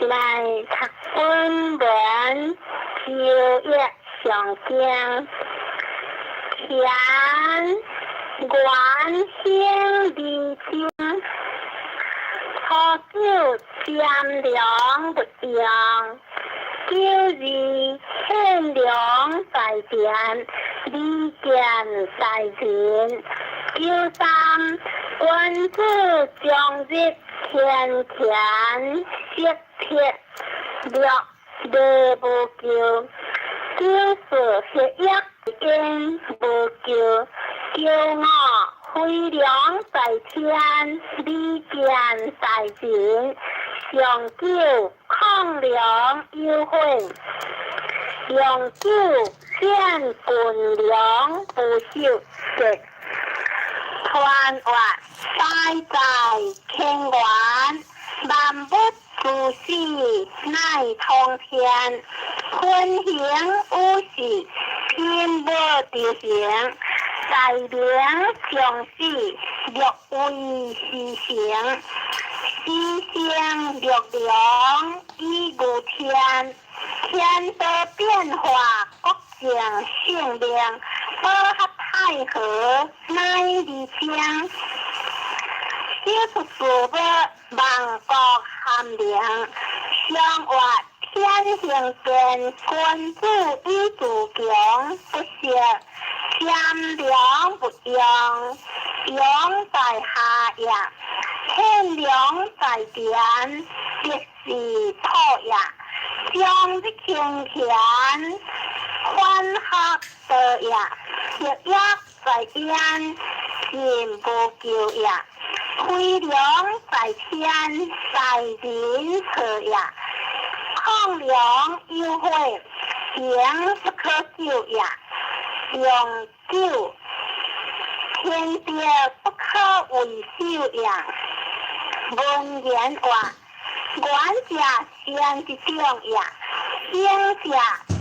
来读本文，朝月上京，田园兴地精，初九占良不扬，九二献良在田，利见在人。九三君子将日天田，色铁略地无咎。九四血液因无咎。九五飞良在天，利见在人。上九抗良有悔，上九献军良不朽食。传话大在天元，万物自始乃通天。坤行有时，天无地行。在灵将士，略为时行。时行略良，以御天。天道变化，国境性量。保合太和，乃理想。小出事物，万国含量。相话天行健，君子以自强。不识占良不扬，良在下也。献良在田，必是土也。将日天田，欢合得也。血液在焉，人不救也。飞良在天，在人可也。抗良有悔，行不可救也。上九天地不可为守也。文言话，元者先之种也，兴者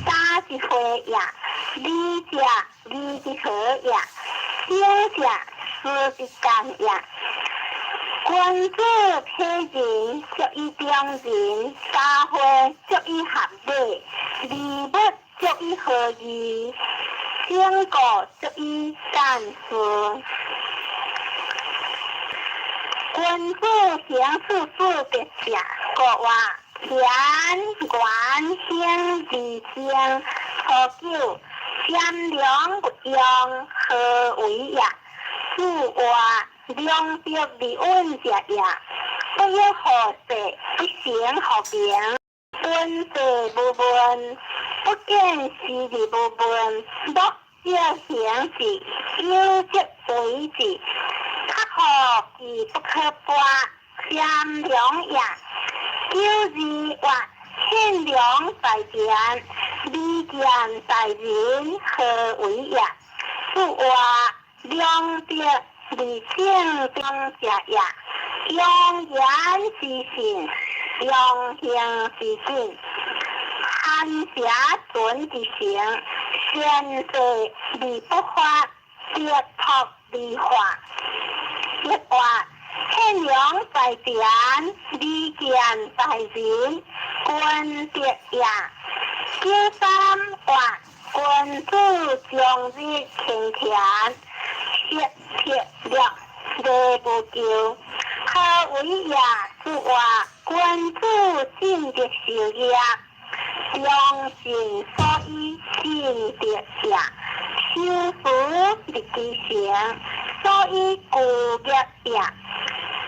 沙之会也，利者利之和也，兴者事之干也。君子体人，足以中人；xã會足以合理；禮物足以合宜；成果足以幹事。君子行事事別者，國話田園興地精。初九占良不揚，何為也？此話良德利穩者也。不要好事，不行好名。文字無文，不見事理無文。樂者行事，有則為之。克其不可拔，占良也。九二話獻良在田，利見在人，何為也？此話良德利性中者也。良言之信，良行之信，含邪准之行，先世利不法，跌托利化。一話獻良在田，利見在人，君德也。九三話君子將日天田，色鐵略地無咎。何為也？此話君子盡德受也，良心所以盡德也。修福立之行，所以故業也。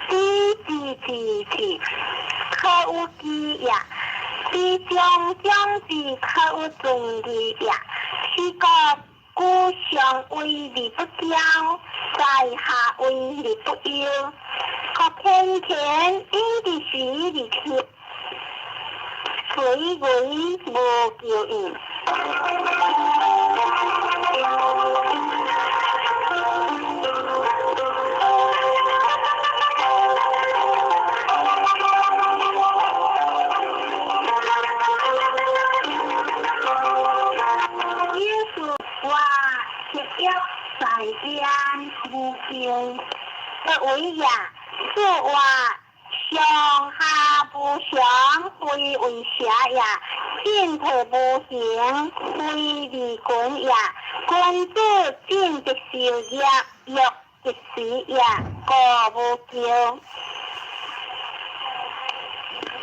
知之，可有機也。知將之，可有盡義也。是個故上為利不交，在下為利不憂。可偏偏因地時利缺，雖為無救應。在天無救，何為也？此話上下不无常，非为邪也；进退无形，非利君也。君子尽得受业，欲一时也，故无咎。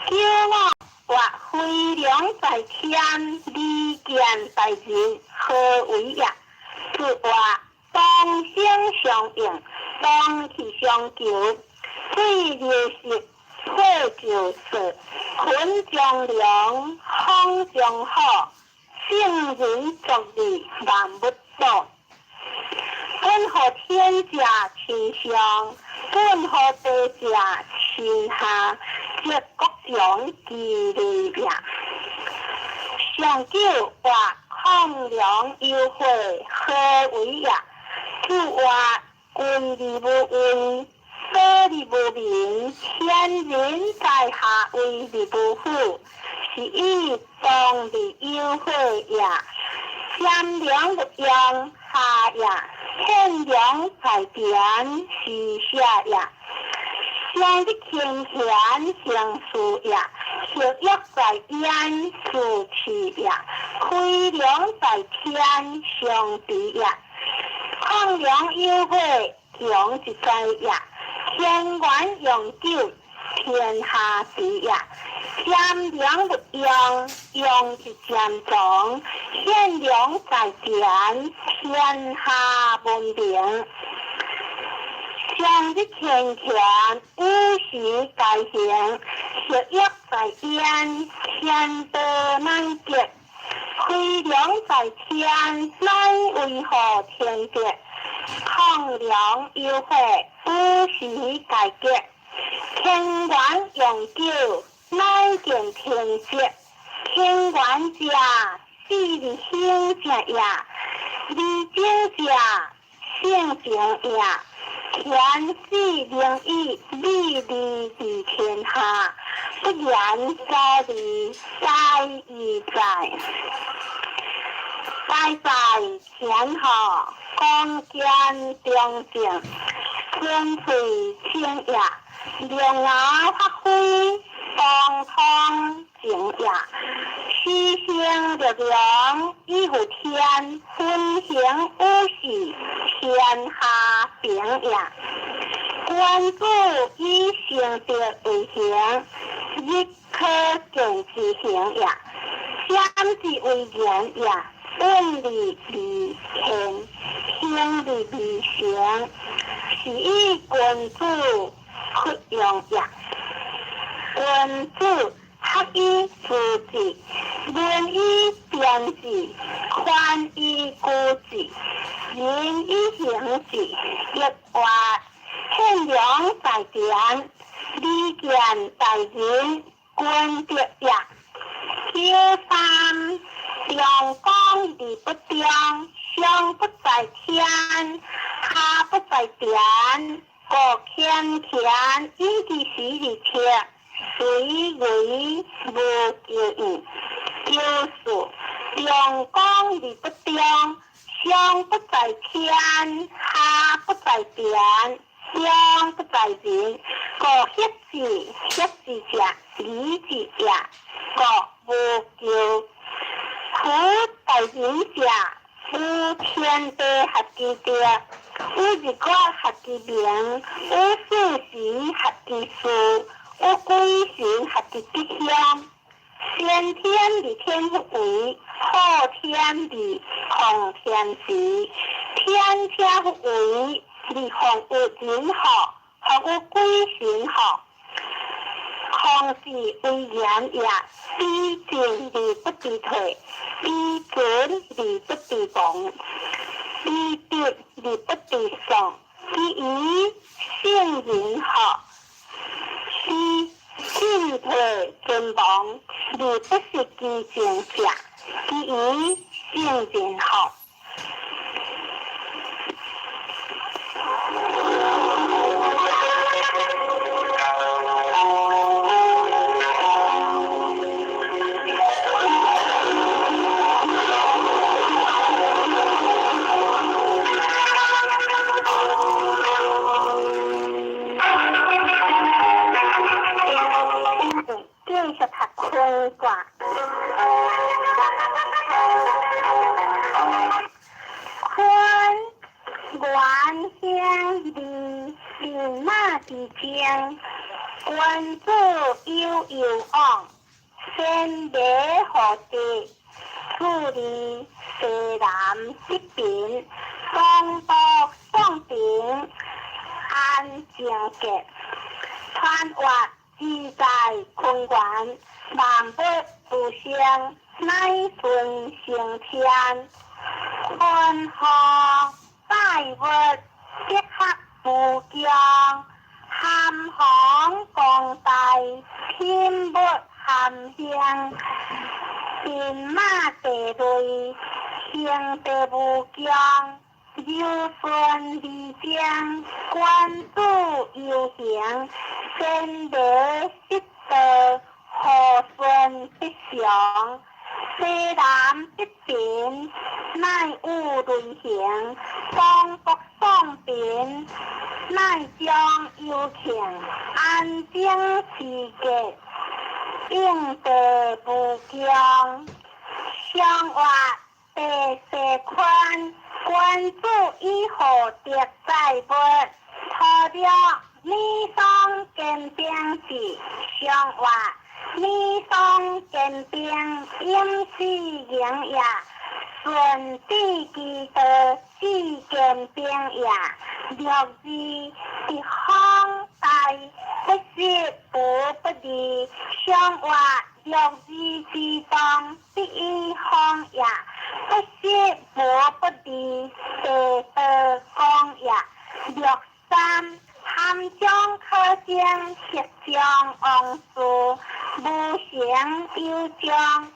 咎我或非良在天，利见在人，何为也？是话当相相应，当其相求。水流食，火就食，坤将良，风将好，圣人作礼，万物道。本乎天下亲上，本乎地下亲下，皆各种其利也。上九或抗良优惠，何为也？是话君利无为，所利无名，天人在下为利不富，是以当利优惠也。善良不扬，下也；欠良在边，是下也。相的天权，相事也；小约在焉，事持也；亏良在天，相敌也。抗良优惠，强之在也；天官永久，天下第也。善良不扬，扬之渐长；欠良在边，天下文明。相的天权，无时改行；小约在焉，天德难结。亏良在天，乃为何天结？抗良优惠，无时改结。天官永久，乃见天节。天官者，是利行者也；利经者，性情也。天时灵异，利利天下，不言在利，在义在。在天下，光见中正，天垂清也；良牙发挥，当通静也。虚行力量，依乎天；分行无事，天下平也。君子以行德为行，亦可见其行也。善之为言也。问理理行，行理理行，是以君子可用也。君子合以自治，廉以边治，宽以固治，仁以行治，亦或欠良在边，利见在人，君德也。第三，良光利不彰，上不在天，下不在边，各天田，以其时利天，虽为无救应。就是良光利不彰，上不在天，下不在边，上不在人，各歇之者，理之也，各无救。苦在人下，无天地合其德，无日月合其名，无四时合其数，无归神合其吉祥。先天理天不为，后天理空天时。天天不为，理空有人好，空有归神好。空是为言也，必进而不必退，必准而不必亡，必得而不必丧。其余圣人好，是进退尊亡，而不是其境下。其余圣人好。坤元兄弟并马之将，君子悠往，先礼后弟，处理西南一边，东北双平，安静节，川越自在坤元，万物不相，乃顺成天。坤河大物，结合不僵，咸航共大，天物咸香。兵马地雷，行地不僵，有顺利将，官主有行，先礼失德，后顺必祥。西南一边，乃有轮行；东北双边，乃将有情。安静时节，应地不僵。相话地势宽，君主以后敌在物，讨了米桑见兵时，相话。米桑见兵，应是营也；顺地基德，是见兵也。六字一方大，不是不利。相话六字之中，第一方也，不是不利。第二方也。六三。汉将可将铁将王树，无形有将，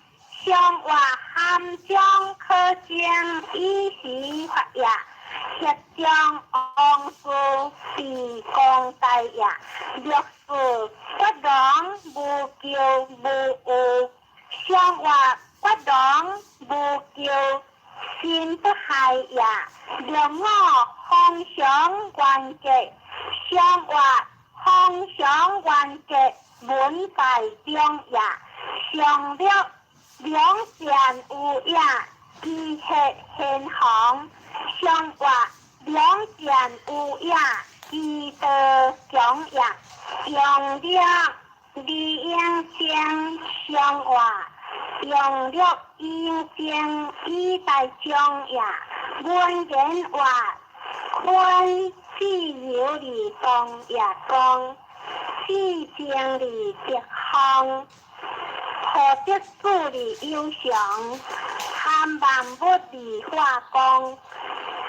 相话汉将可将以时发也，铁将王树是公大也。六四不当无救无误，相话不当无救心不害也。六五方向关结。相话方向完结，文在中也。上了两件有也，机械现行。相话两件有也，机德中也。用了理应将相话，用了应将以在中也。文言话坤。是有理动也讲，是将理直行，何得处理有常？含万物理化工，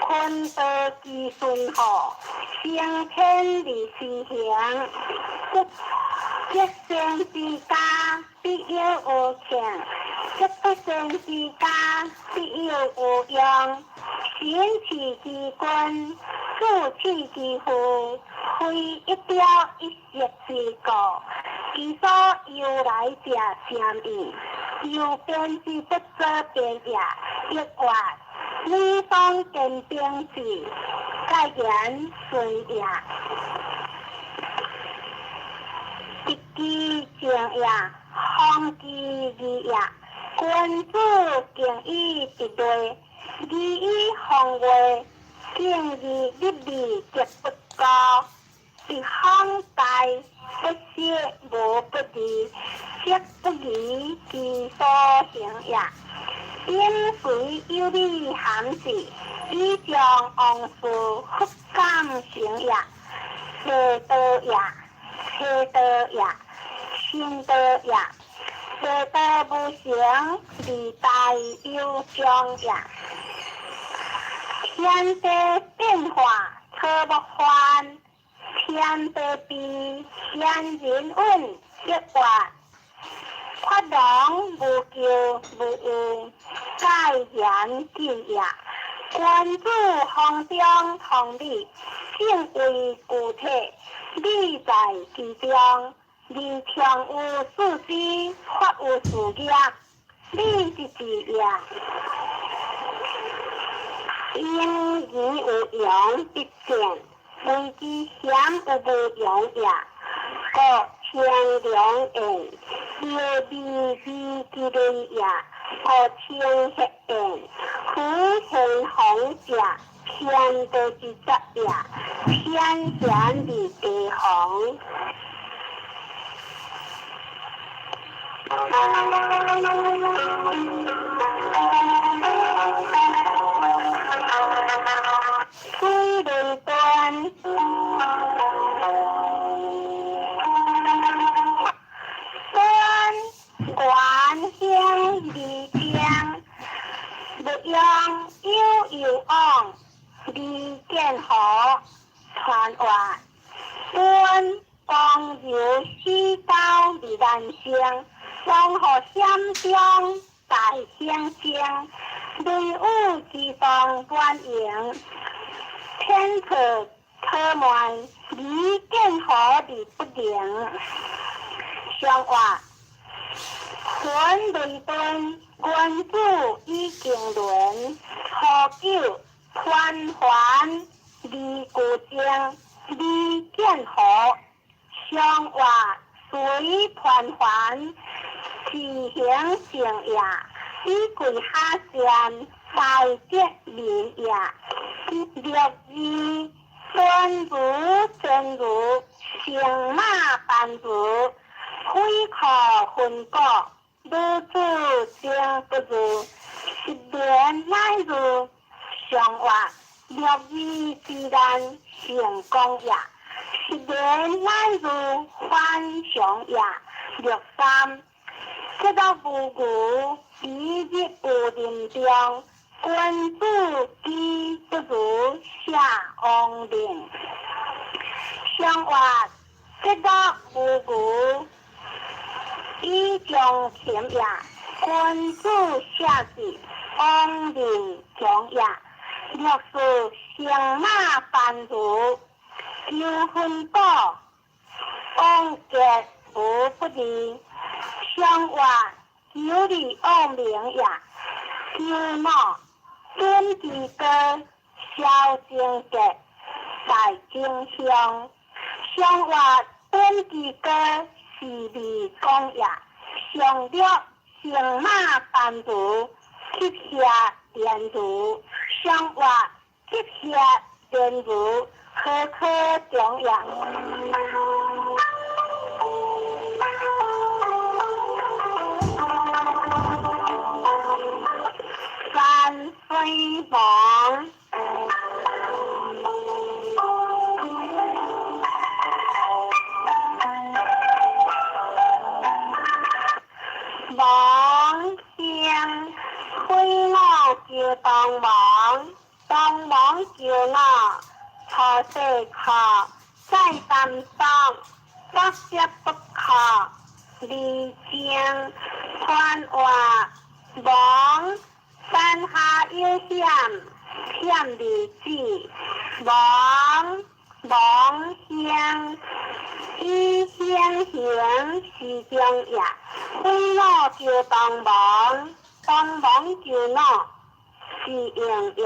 坤德之顺和，先天理是行。一生之家必有无强，一生之家必有无用。行持之君。主持之父，非一雕一石之故，其所由来者相异，有变之不则变也。一话，你当见兵时，该言顺也。一机正也，方机义也。君主敬以一类，义以防卫。敬义立理极不高，一方大不是无不利，则不利其所行也。因随有理含事，以将王事复感成也。邪道也，邪道也，心道也。邪道不行，利大有将也。天地变化，特不换；天地变，天人稳，一话。发动无救无误，改言之也。君主方中同理，性为具体，理在其中。理强有事实，法有事业，理是事业。因义有用必见，为之险有无用也。各天良言，有利必见，一类也，和清血变，苦行红者，偏多之则也，偏显离地红。归类端，端管香离江，不用悠昂，离间河传话，端光柔西刀离兰香。双河相中大相相，雷舞之上观影，天策特满，离间河离不灵。相话，魂雷顿，关注已经轮，何久团环离故乡，离间河。相话，随团环。自行成也，以贵下善，大节明也。六字端如真如，乘马班如，挥考混过，如子将不如，一年乃如。相话，六字自然成功也，一年乃如欢祥也。六三。这道不古，一日无林中，君子之不如下王令。相话，这道不古，以将前也，君子下至王令将也。若是相马班如，有分道，王杰无不利。相话，有理王明也，有脑天地歌，小正格，大正香。相话，天地歌是理讲也，上了乘马班如，接下连如。相话，接下连如，科科中也。山水房，王香挥脑就当王，当王就脑，考试考，再担当，不接不考，离江传话，王。山下有险，险离子，王乡，以乡行是将也，挥脑就当王，当王就脑是用也，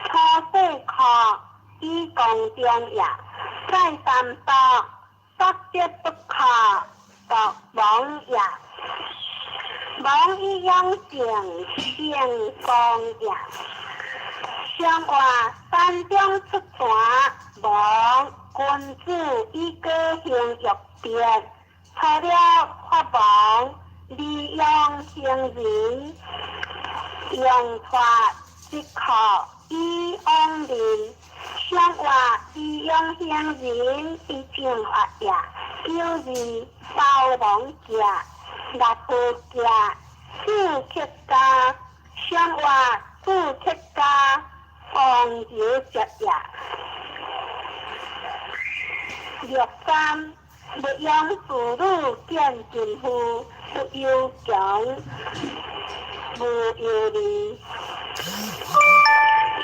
考试考以公中也，再三道不接不考，读王也。王以养性，性光也。相话，山中出传，王君子以个性欲变，除了发王，利用行人，用法即可以安人。相话，利用行人以正法也，就是包王家。立夫家，主客家，相话主客家，王有节也。六三，不用妇女见近夫，不有强，无有理。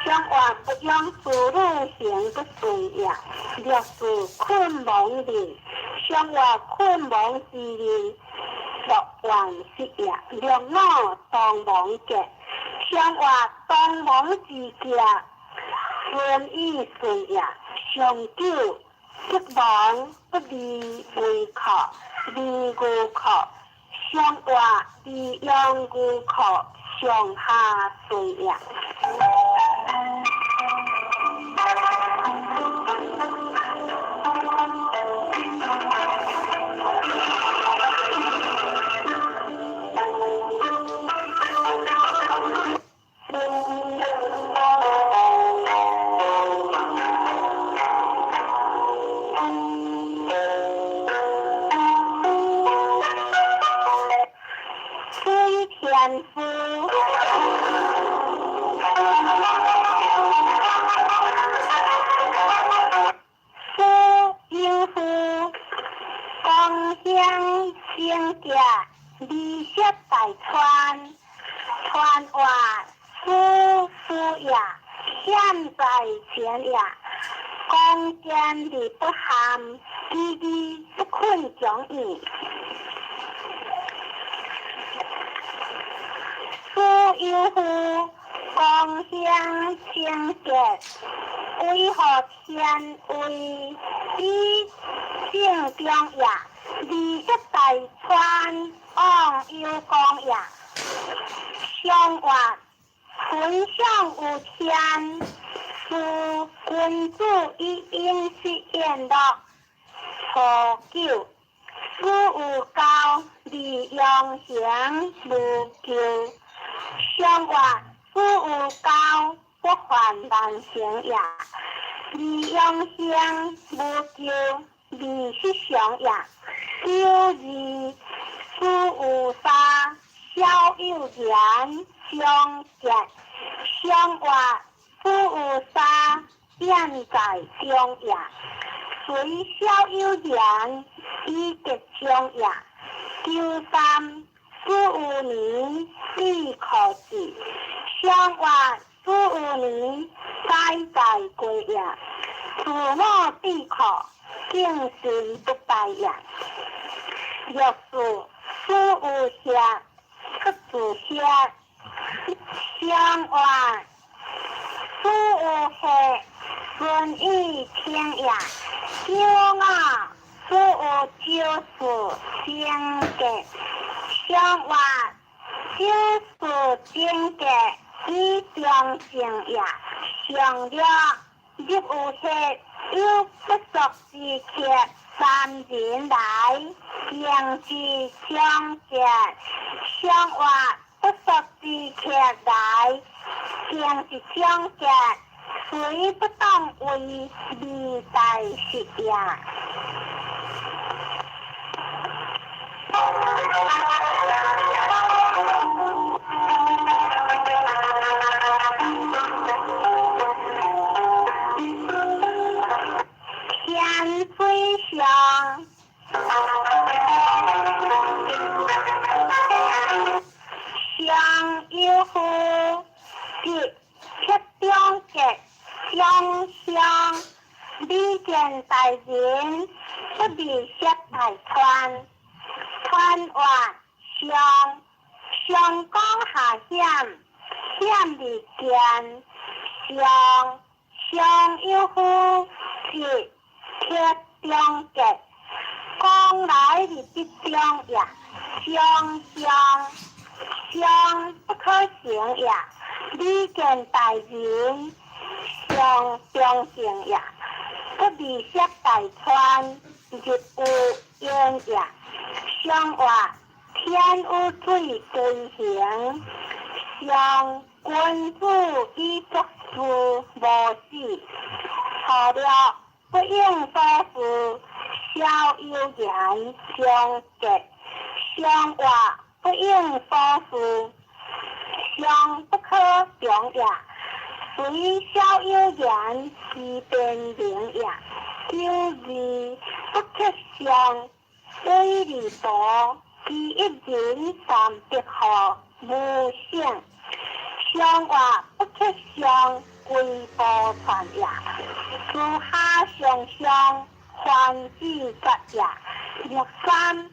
相话不用妇女行不顺也。六是困亡人，相话困亡之人。六王是也，六我当王嘅，相话当王之家，顺意顺也，上九不王不离为靠，离故靠，上活利用牛壳上下随呀。水天夫，夫应夫，共享成家，利息大川，川外夫也，现在前也，共建立不含，滴滴不困讲义。夫有夫，共享清洁，为何天为以正中也？利息大川，往有功也。相话，分享有天，夫君主以应是言乐，初九。夫有高，利用行无咎。相话，夫有高，不患难行也；利用行无咎，利是上也。九二，夫有三，小有言，相结。相话，夫有三，现在中也。虽小有言，以结中也。九三，夫有年，必可治。相话，夫有年，该在归也。父母必可，敬信不败也。若是夫有下，不自下。相话，夫有下，顺意听也。九五，夫有九事，精结。相话，九事精结，以中正也。上了，亦有下，有不熟之客，三人来，言之相结。相话，不熟之客来，言之相结。虽不当为利大事也。天飞翔，相有夫，即切中结。相相，利见大人，不利息大川。川外相讲下险，险利见。相有夫，即切中结。讲来利必中也。相不可行也。利见大人。相中正也，不利息大川，日有烟也。相话，天有水对行，相君主以作事无事。错了，不应所事，小有言相结。相话，不应所事，相不可中也。虽小有言，是变灵也。九二，不克相，对利多，以一人三百号，无性。相话，不克相，归波传也。私下相相，欢喜吉也。若三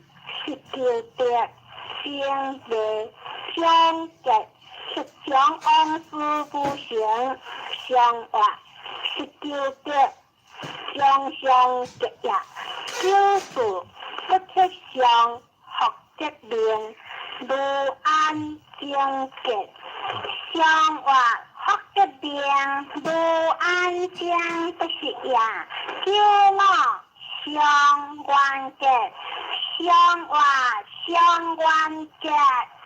19德，先礼相结。实将往事不行，相话19德，相结也。九事不克相，学色面，如安正洁。相话福德病，如安正不是呀。九五相关节，相话相关节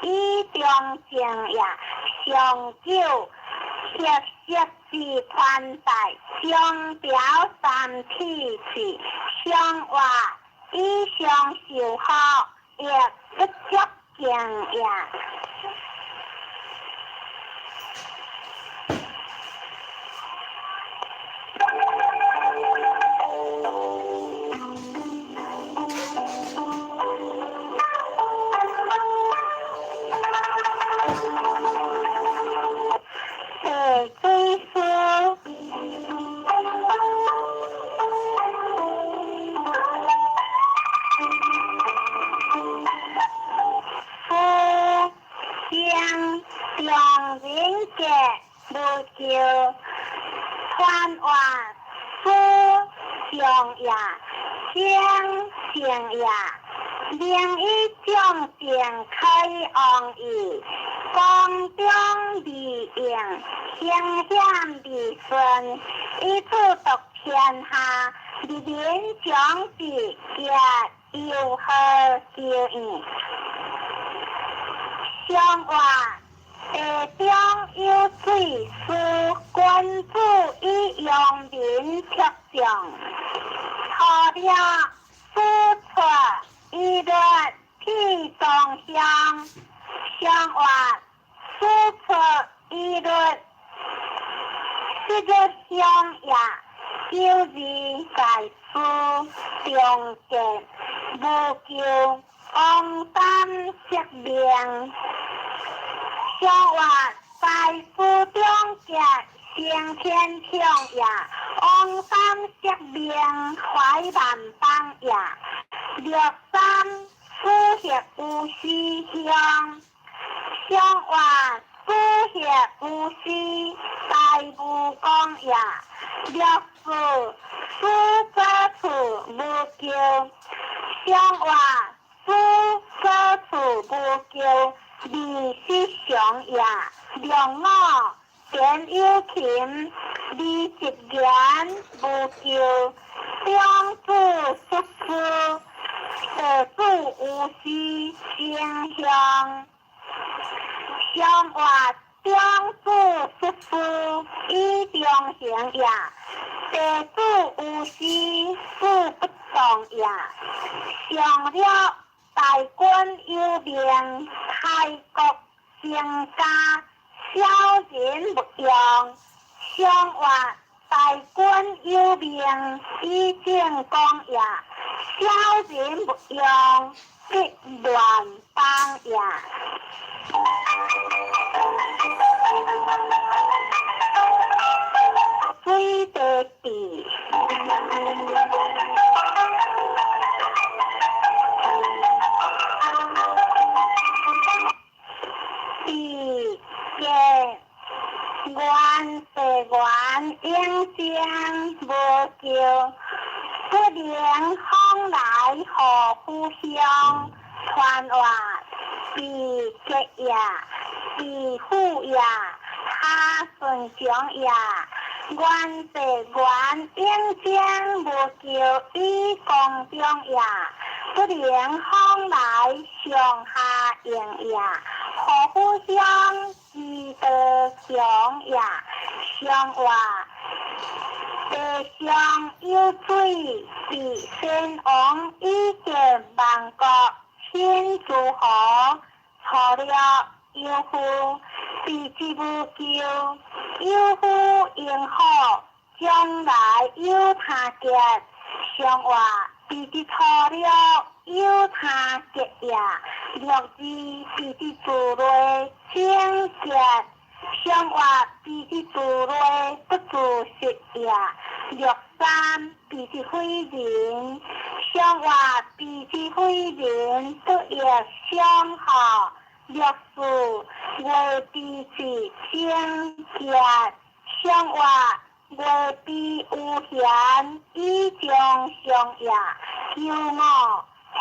以中正呀。上九色色是宽大，相表三体是相话以上受好，也不足敬呀。追思夫相中人节如旧传话夫相呀相相呀另一种点开昂义光中利用相向利顺一处独天下利人将是也有何救义相话地中有水是君主以用民却上好了输出一律替中相相话输出一律这个相呀就字在书中间无求昂担色命相话在书中间先天听呀昂担色命怀万邦呀六三书写无需相相话书写无需大无讲呀六四书者处无求相话书者处无求理是相呀两五点有情理一言无求相助xuất夫得助无需相向相话相助xuất夫以中行呀得助无需助不动呀上了大官有名开国成家小人不用相话大官有名以正公呀小人不用必乱邦呀水地地地嘅原是原应将无救不能风来何故乡传话地结呀地虎呀他顺将呀原是原应将无救以公中呀不能风来上下应呀何故乡记得乡呀乡话地上有水比先王以见万国千诸侯错了有夫比之无救有夫应好将来有他结相话比之错了有他结呀六字比之做类相结相话比之做类不做实呀六三比之非人相话比之非人不也相好六四为比之相结相话为比有限以中相呀九五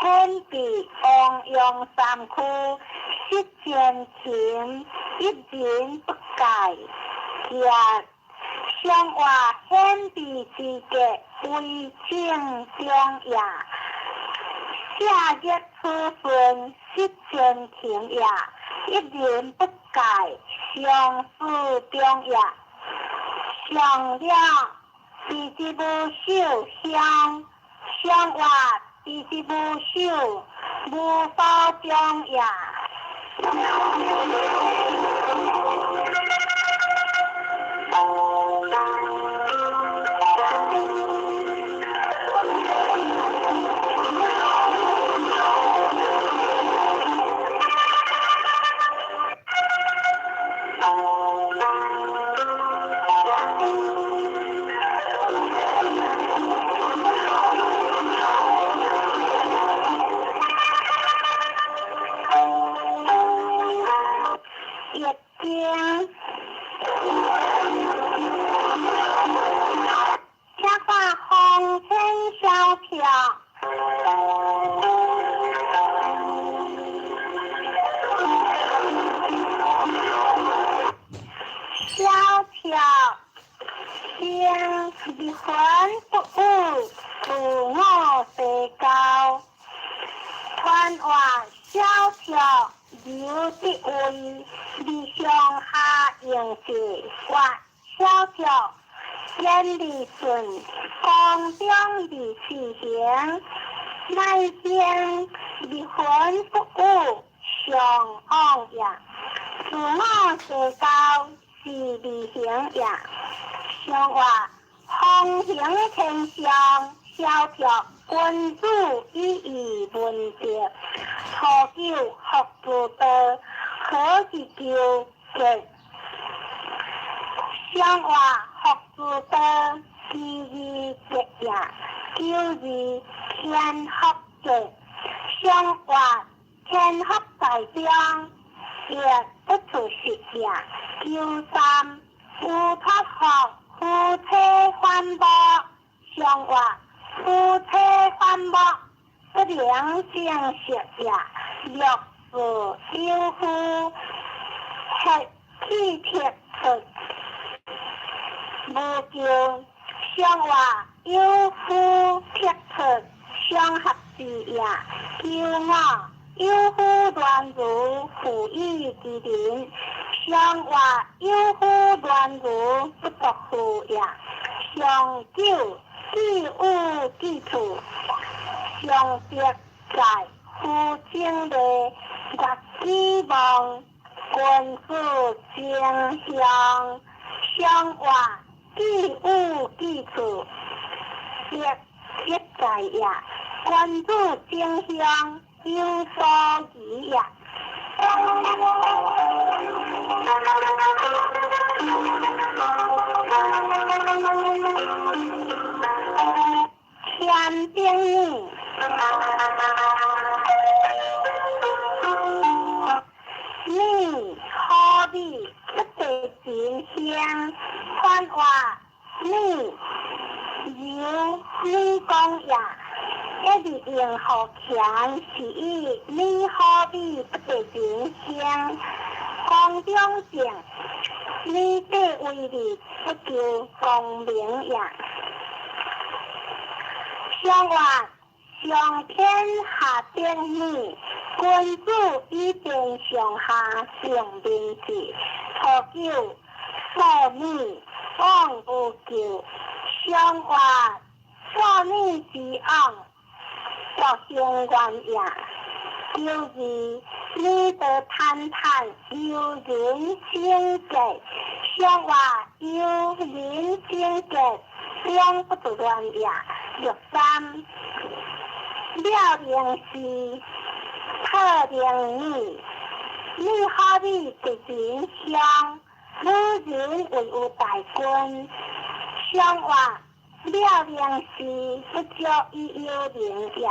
天地王阳三区，失前情，一人不改。相话天地之格，为正中也。夏日初春，失前情也，一人不改，相思中也。上了第一部首相话第一部首无法中也。离婚不误，父母世交。传话小条有地位，理想下应是话小条，言理顺，公中理事行。乃见离婚不误，上昂也。父母世交是理行也。相话。风行天上，小条君主以义文节，初九福主德，可以救结。相话福主德，其义结也；救义天福结。相话天福在中，也不出实也；救三无托福。夫妻反驳，相话夫妻反驳，不良正实也。若是有夫吃气铁出，无救。相话有夫铁出，相合之也。救我有夫乱如，负义之人。相话有夫乱如，不得夫也。相九既有既处，相别在夫情内，或希望君子正向。相话既有既处，别在也。君子正向，有所宜也。天边女，你何必不得真香？传话你讲呀，一日用好强，是以你何必不得真香？公中正，你这为理不求公明呀。相话上天下典礼，君主以天上下上民治。初九所女往无咎，相话所女之昂，作相关也。九二你得谈谈有人情结，相话有人情结，两不得乱也。六三了灵是特灵女，你何必得人相？女人为有大君，相话了灵是不叫伊有灵也。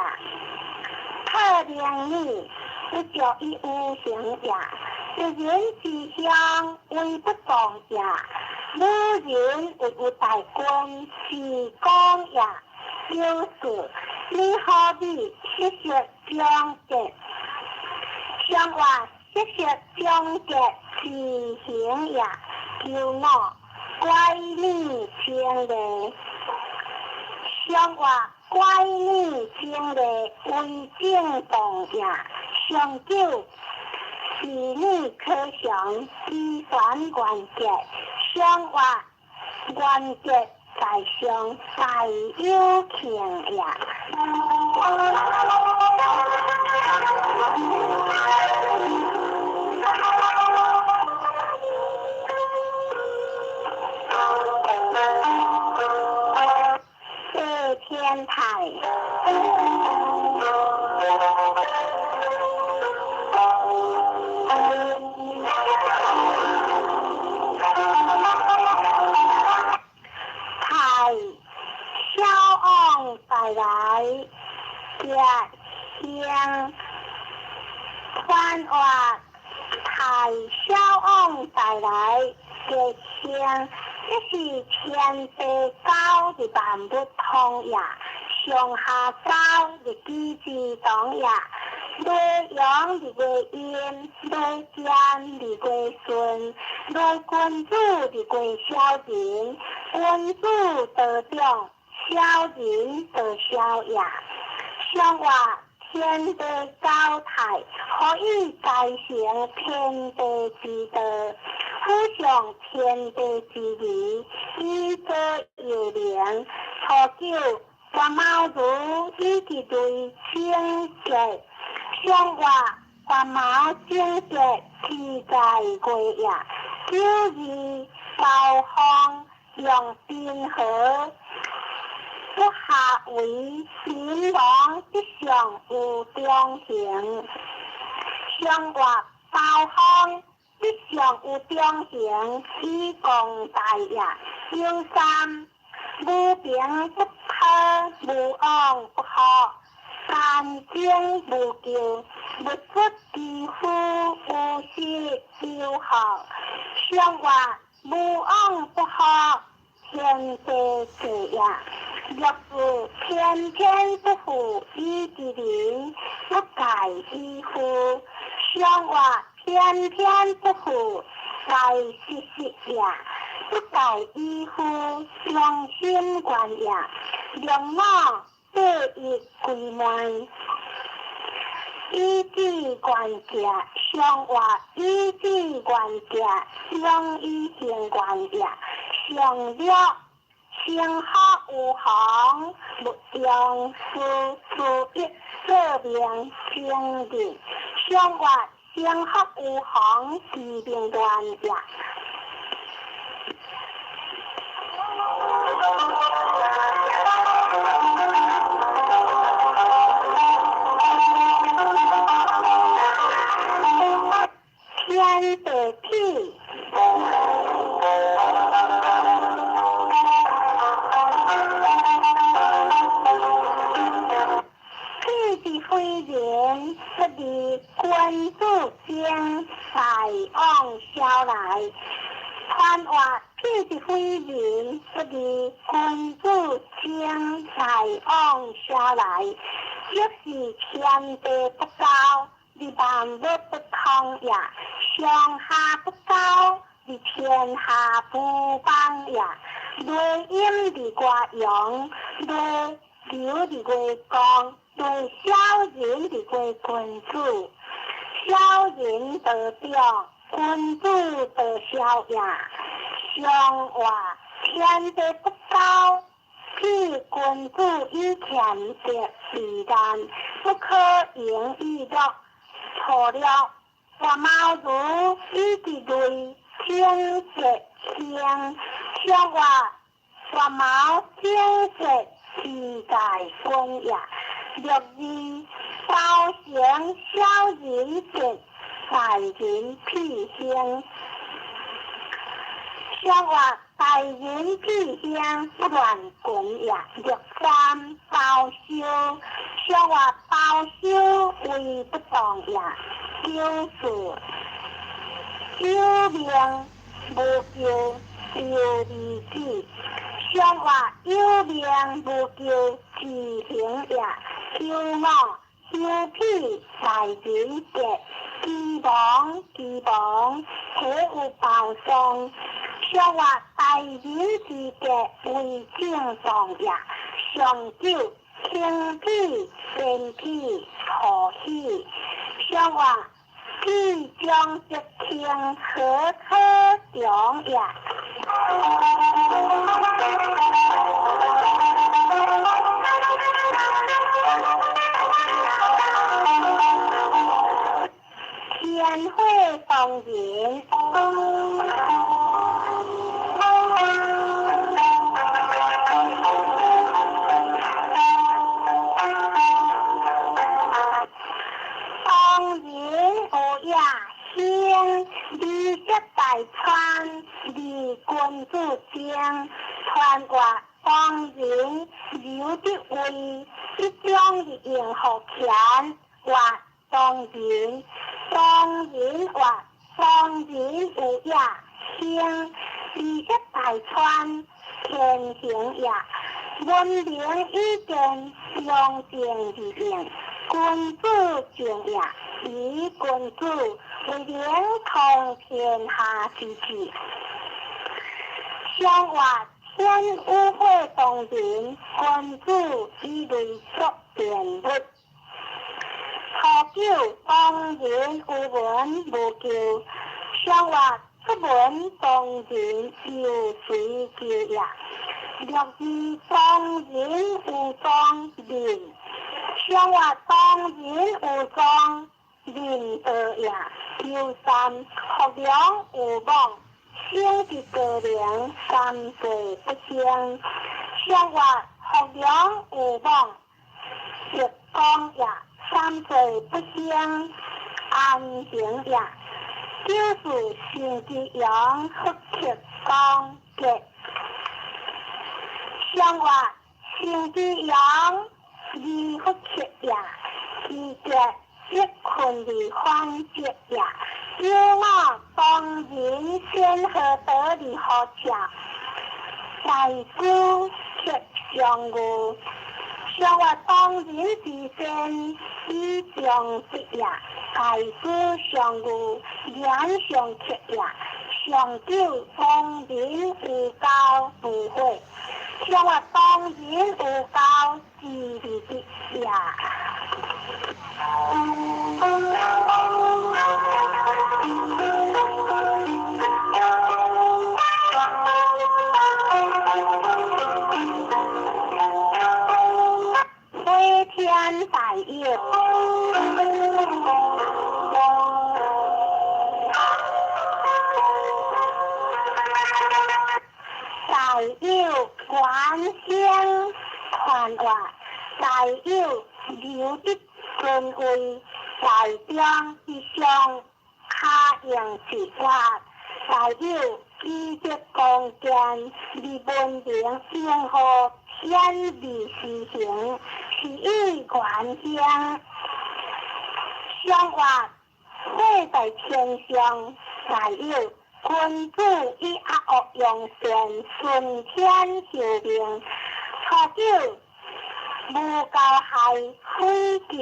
特灵女不叫伊无形也。一人之相为不同也。女人为有大君是公也。就是你好比谢谢将结，相话谢谢将结自行也，叫我怪你将的，相话怪你将的为正动也，相救是你可想之反关节，相话关节。在上大有情呀，谢天台。小昂带来家乡传话，太小昂带来家乡，这是天地高的版不同呀，上下高的机制同呀，内阳的归阴，内奸的归顺，内君主的归小人，君主得中。小人得小呀，相话天地高台，可以改成天地之德，互相天地之理，以德有良。初九我毛如以及对清洁，相话我毛清洁体在归呀，九二暴风用冰河。不下为新郎一上有中行，相话暴风一上有中行，以共大呀。有三无病不科，无昂不好，干净无旧，不出地府无事就好。相话无昂不好，天地这样。若是偏偏不服伊之灵，不改依乎？相话偏偏不服，该息息呀，不改依乎？良心观呀，良貌得以归门。依止关家，相话依止关家，相依行关家，相了。情好有行，不用事一这边经历，相话情好有行，治病断呀。天地屁。非人不敌关注将在往消来，传话屁是非人不敌关注将在往消来，就是天地不高，你万物不通呀；上下不高，你天下不邦呀。内阴的瓜阳，内流的归光。对小人的归君主，小人得中，君主得小呀。相话天地不高，譬君主以前的时间，不可言喻的。错了，我毛如以及对天色天，相话我毛天色是在君呀。六二包行小人节，大人屁香。相话大人屁香不乱滚呀。六三包修，相话包修为不动呀。九四九命无救，九二子。相话有名无求自行也，有我有屁来人杰，期望体有报送。相话大人之杰为正常也，上九轻屁天屁可喜。相话必将一天何可中也。天会动人，当然有也兴，李家大川，李君主将，传话当然有的为，一将的迎合钱，话当然话当然有也兴，李家大川，天行也，文明意见相正而言。君主敬也，以君主为连通天下之志。相话天污秽动人，君主以类作辩论。初九当然有文无求，相话出文当然有随求也。六字当然有庄严。相话当然有庄仁德也，有三学良有望，生之个良三岁不相。相话学良有望，直光也，三岁不相，安行也，就是性之阳福气光洁。相话性之阳。以福气也，以节一困而欢节也，有我当然先何得而好家，大夫却相互，相话当然之先以将节也，大夫相互两相克也，上九当然有高不会。相话当然有高智力的也，飞天大雁。大有关乡传话，大有留的尊位，大将一向卡样之话，大有积极攻坚，立文明应和天理实行，是以关乡。相话会在天上，大有。君主以恶恶用善，顺天受命。初九无教害，非救，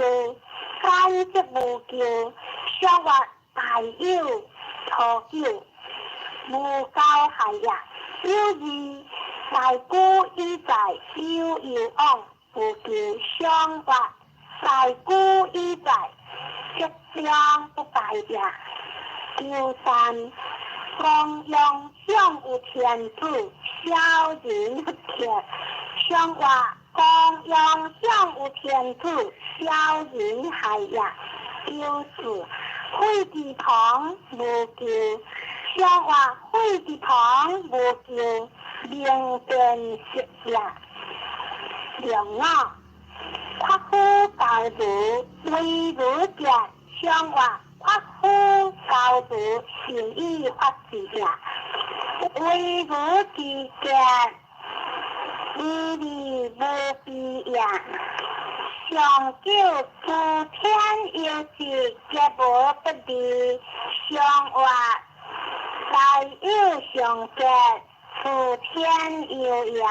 干则无救。相话大有初九无教害也，有义大古以在，有有往无救。相话大古以在，即将不败也。有三。光阳向有天主，小人不贴。相话光阳向有天主，小人害也。有四会之旁无救，相话会之旁无救，明辨实也。良我夸父教子，为如节，相话。夸父教子，行义发之也，为如之节，义理无比也。上九诸天有之，皆无不利。相话大有相节，普天有呀。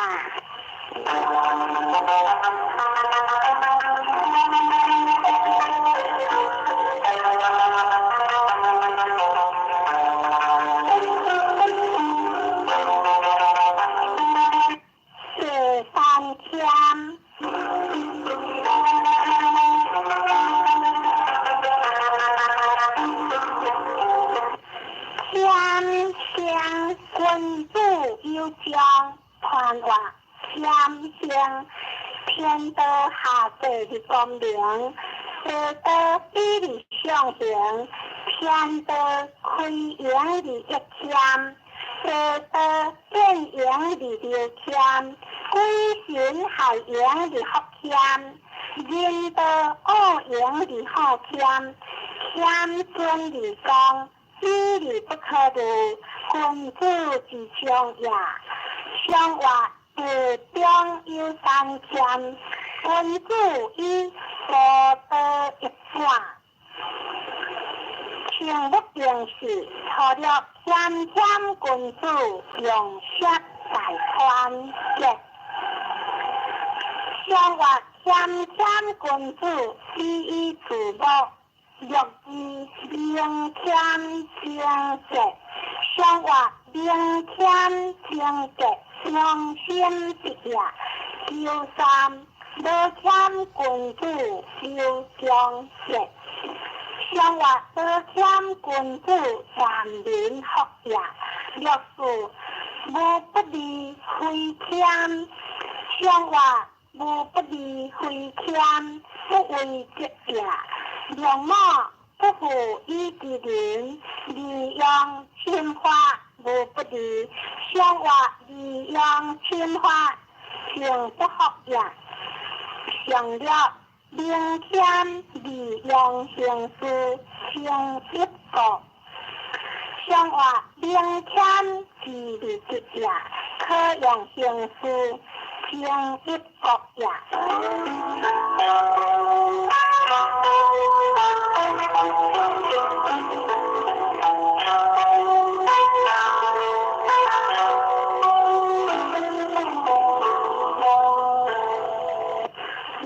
雪山天，天香君主有将传话，天香天道下地的光明，地道地理象形，天道开阳的一天，地道变阳的六天，归循海洋的福天，人道恶阳的好天，天尊的光。知理不可度，君主之相也。相话地中有三天，君主以所得一卦。请不定是错了天天君主用血大宽结。相话天天君主第一主目。若以明天相结，相话明天相结，相心之也。第三，无天君主有相结，相话无天君主三民学也。若是无不利回天，相话无不利回天，不为节也。良马不负一之人，利用侵化无不利，相话利用侵化，情不合也。相了明天利用形式，情一个。相话明天是利之也，可用形式，情一个也。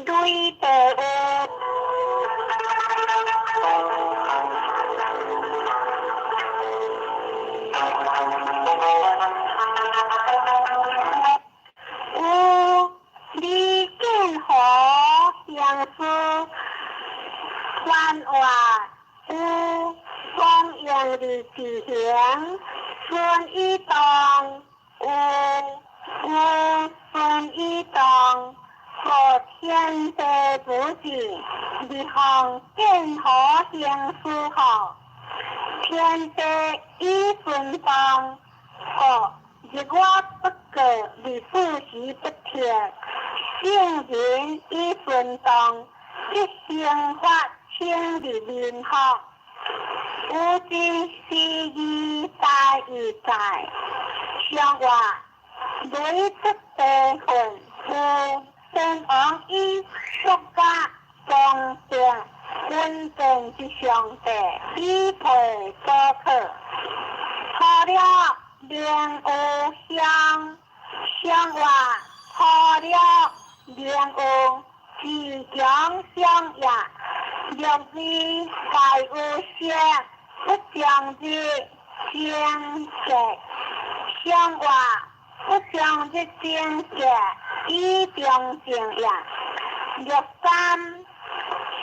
对的，李建和相思传话，光阳的志向，顺一当，顺一当。和天地不济，离行建和相思好。天地一顺当，和日我不过，离事时不贴。圣人一顺当，一生发清的面好。无知是义在义在，相话累出地魂天王以属家公正稳定之上帝，以陪做客。错了莲藕香，香话错了莲藕即将相也。若是该有些不相之相结，香话不相之相结。以中正也。若三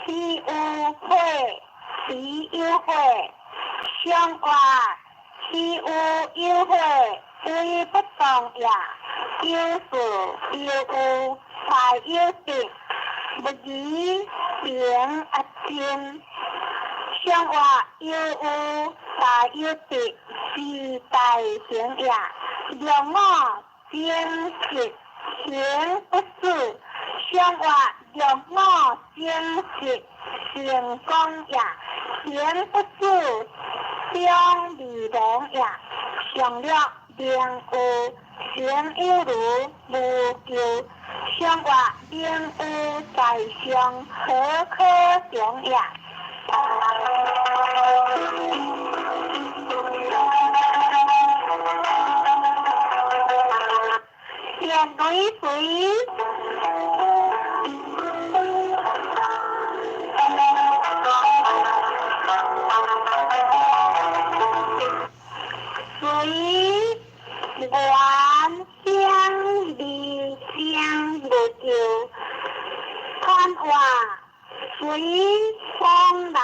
是有会，是有会，相话是有会，为不同也。有事有才有定，不宜平一心。相话有才有定，是大行也。若我精实。行不是，相话若我精实成功也；行不是，相离良也。相了良恶，行有如无咎。相话良恶在相，何可相也？水水。水原香味香无救，看话水风来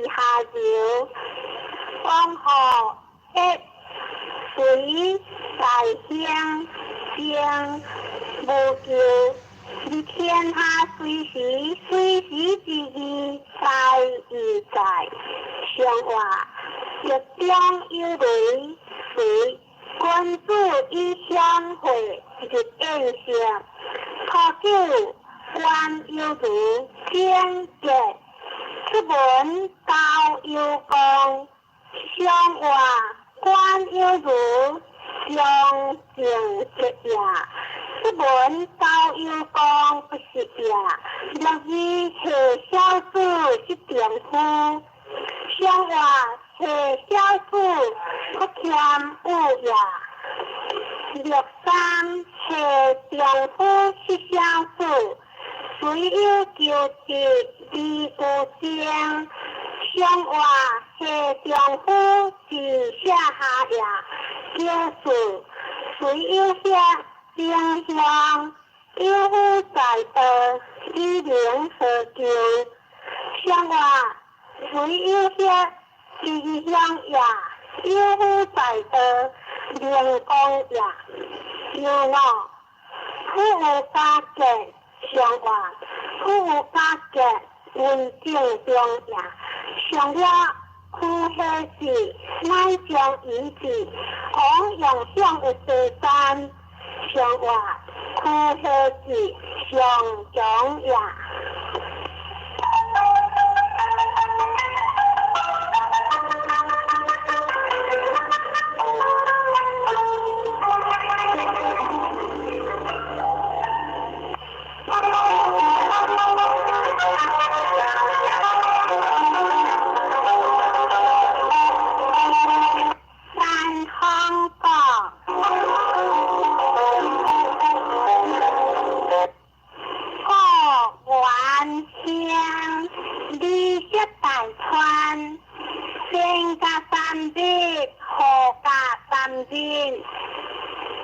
下游，风雨一水在香香无救，你天下随时之意在意在，上话日中有雷水。君子以相会，日宴相。初九官有如天节，出门交有功。相话官有如相敬节也，出门交有功不是也。六日下小子是丈夫，相话下小子不欠有也。六三下丈夫是小子，虽有救济离故乡。相话下丈夫是下下也，就是虽有下丁香，有夫在德，以灵所救。相话虽有下丁香也，有夫在德。灵光也，有我ผู้有家嘅相話，ผู้有家嘅運正中也，上了ผู้係是乃將以至，我用上嘅時間相話，ผู้係是上中也。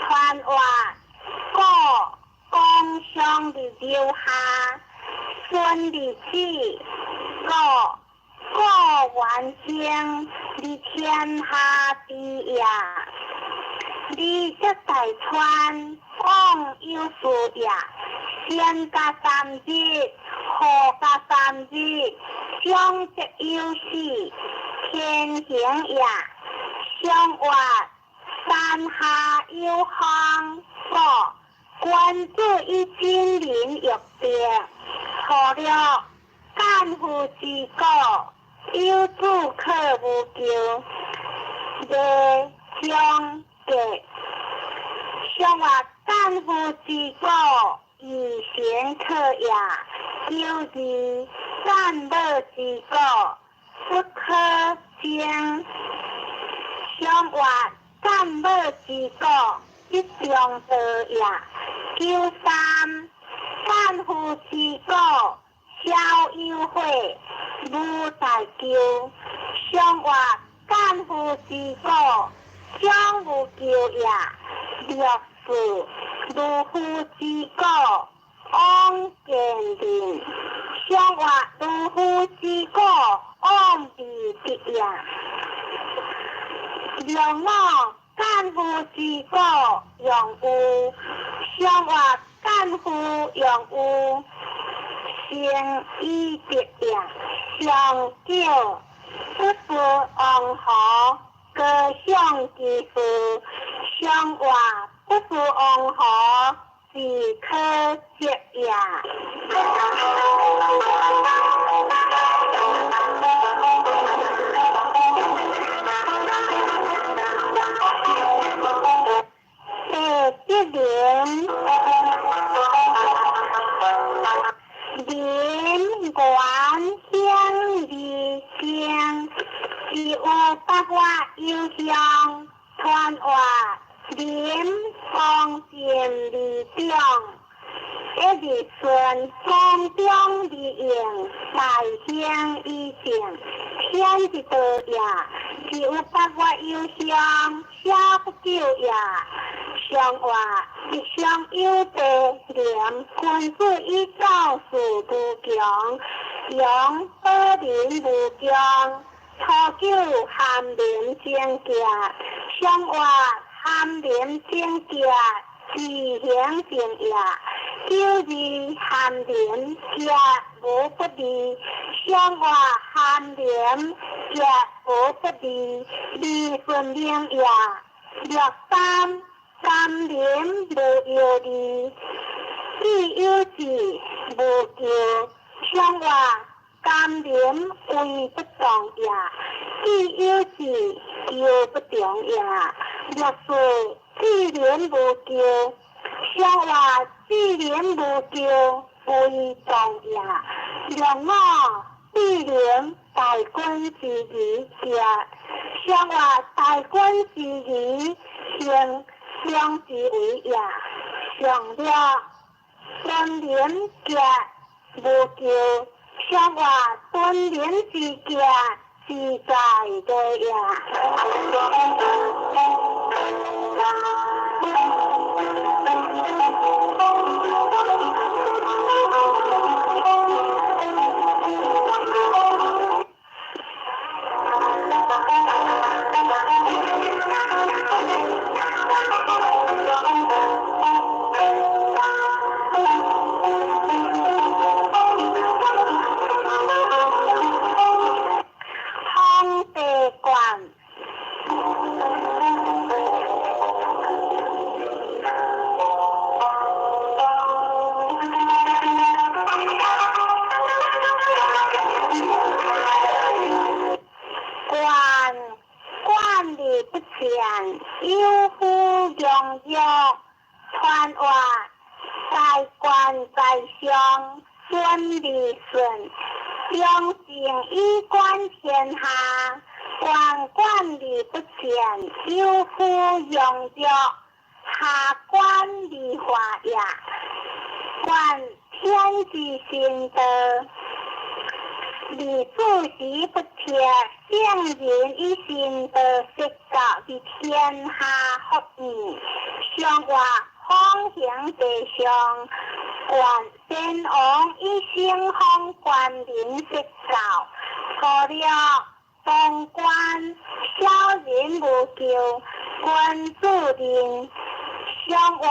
傳話個江上的留下，順的子個完成的天下第一。你這代傳講有數也，先加三日，後加三日，將這有事天行也，相話。山下有行個，關注一金陵玉璧，何了干夫之個，有主客無咎，夜將嘅，相話干夫之個，以前客也，有時干樂之個，不可將，相話。干樂之個，一將得也。九三，干夫之個，逍遙會，無在救。相話干夫之個，將無救也。六四，如夫之個，安健定。相話如夫之個，安必必也。讓我干夫之個用有，相話干夫用有，先以別也，相叫不是昂河，各相其父，相話不是昂河，是可接也。連關相離相，是有百話有相，傳話 điểm con chìm đi trong一日顺风中的影，大天一景，天一道呀，只有百万忧伤，下不久呀。上话一双有德廉，君子以道事不强，养百年不强，初九含廉正家，上话含廉正家，自享正呀。九字含廉家无不利，上话含廉家无不利，利顺良呀。六三三廉无有利，既有志无求，上话甘廉为不当呀，既有志求不中呀。六四既廉无求。上话既廉无求为当呀，两我既廉大君之义家，上话大君之义相相之为呀，上了敦廉家无求，上话敦廉之家自在的呀。有夫用药，传话在官在相，顺利顺，良政以观天下，官理不全，有夫用药，下官理化呀，观天之心德。李主席不贴，向人以心的设教的天下福义，上话方向地上，观先王以星空观人设教，错了当官小人无救，君主人，上话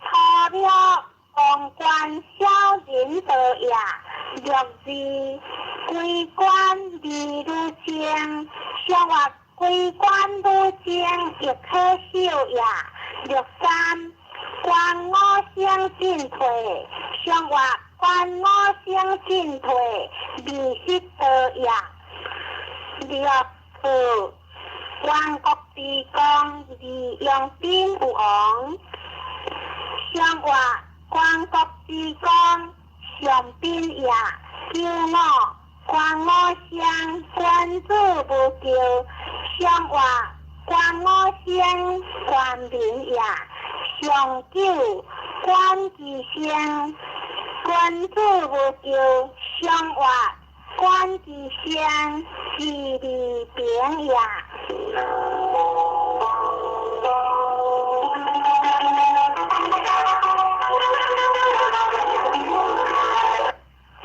错了当官小人得呀，六字。归官理路正，上话归官路正亦可笑呀。六三官我相进退，上话官我相进退，利息得呀。六四万国之光，利用兵有王，上话万国之光，上兵呀，救我。官我相，君主不救，上话官我相，官民呀，上救官之相，君主不救，上话官之相，治理平呀。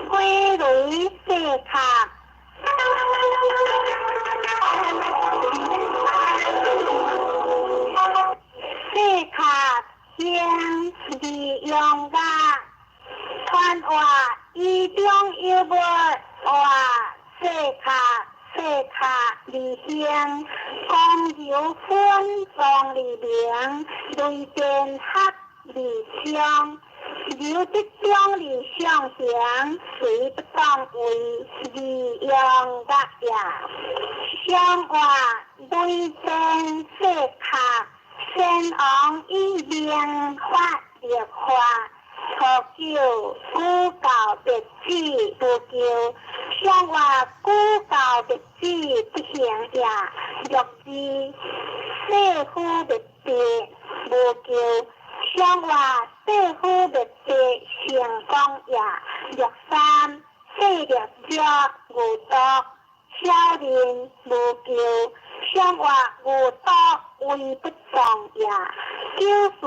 归类四卡，四卡将利用噶，传话一中一不话，四卡利乡，共有分放利良，对变黑利乡。有这种理想想，谁不当为利用的呀？相话对正色卡，先昂一边发烈化，初九孤告别志不救，相话孤告别志不行呀，六字细夫密闭无救，上话细夫密闭成功也。六三细粒肉无毒，少年无救，上话无毒为不当也。九四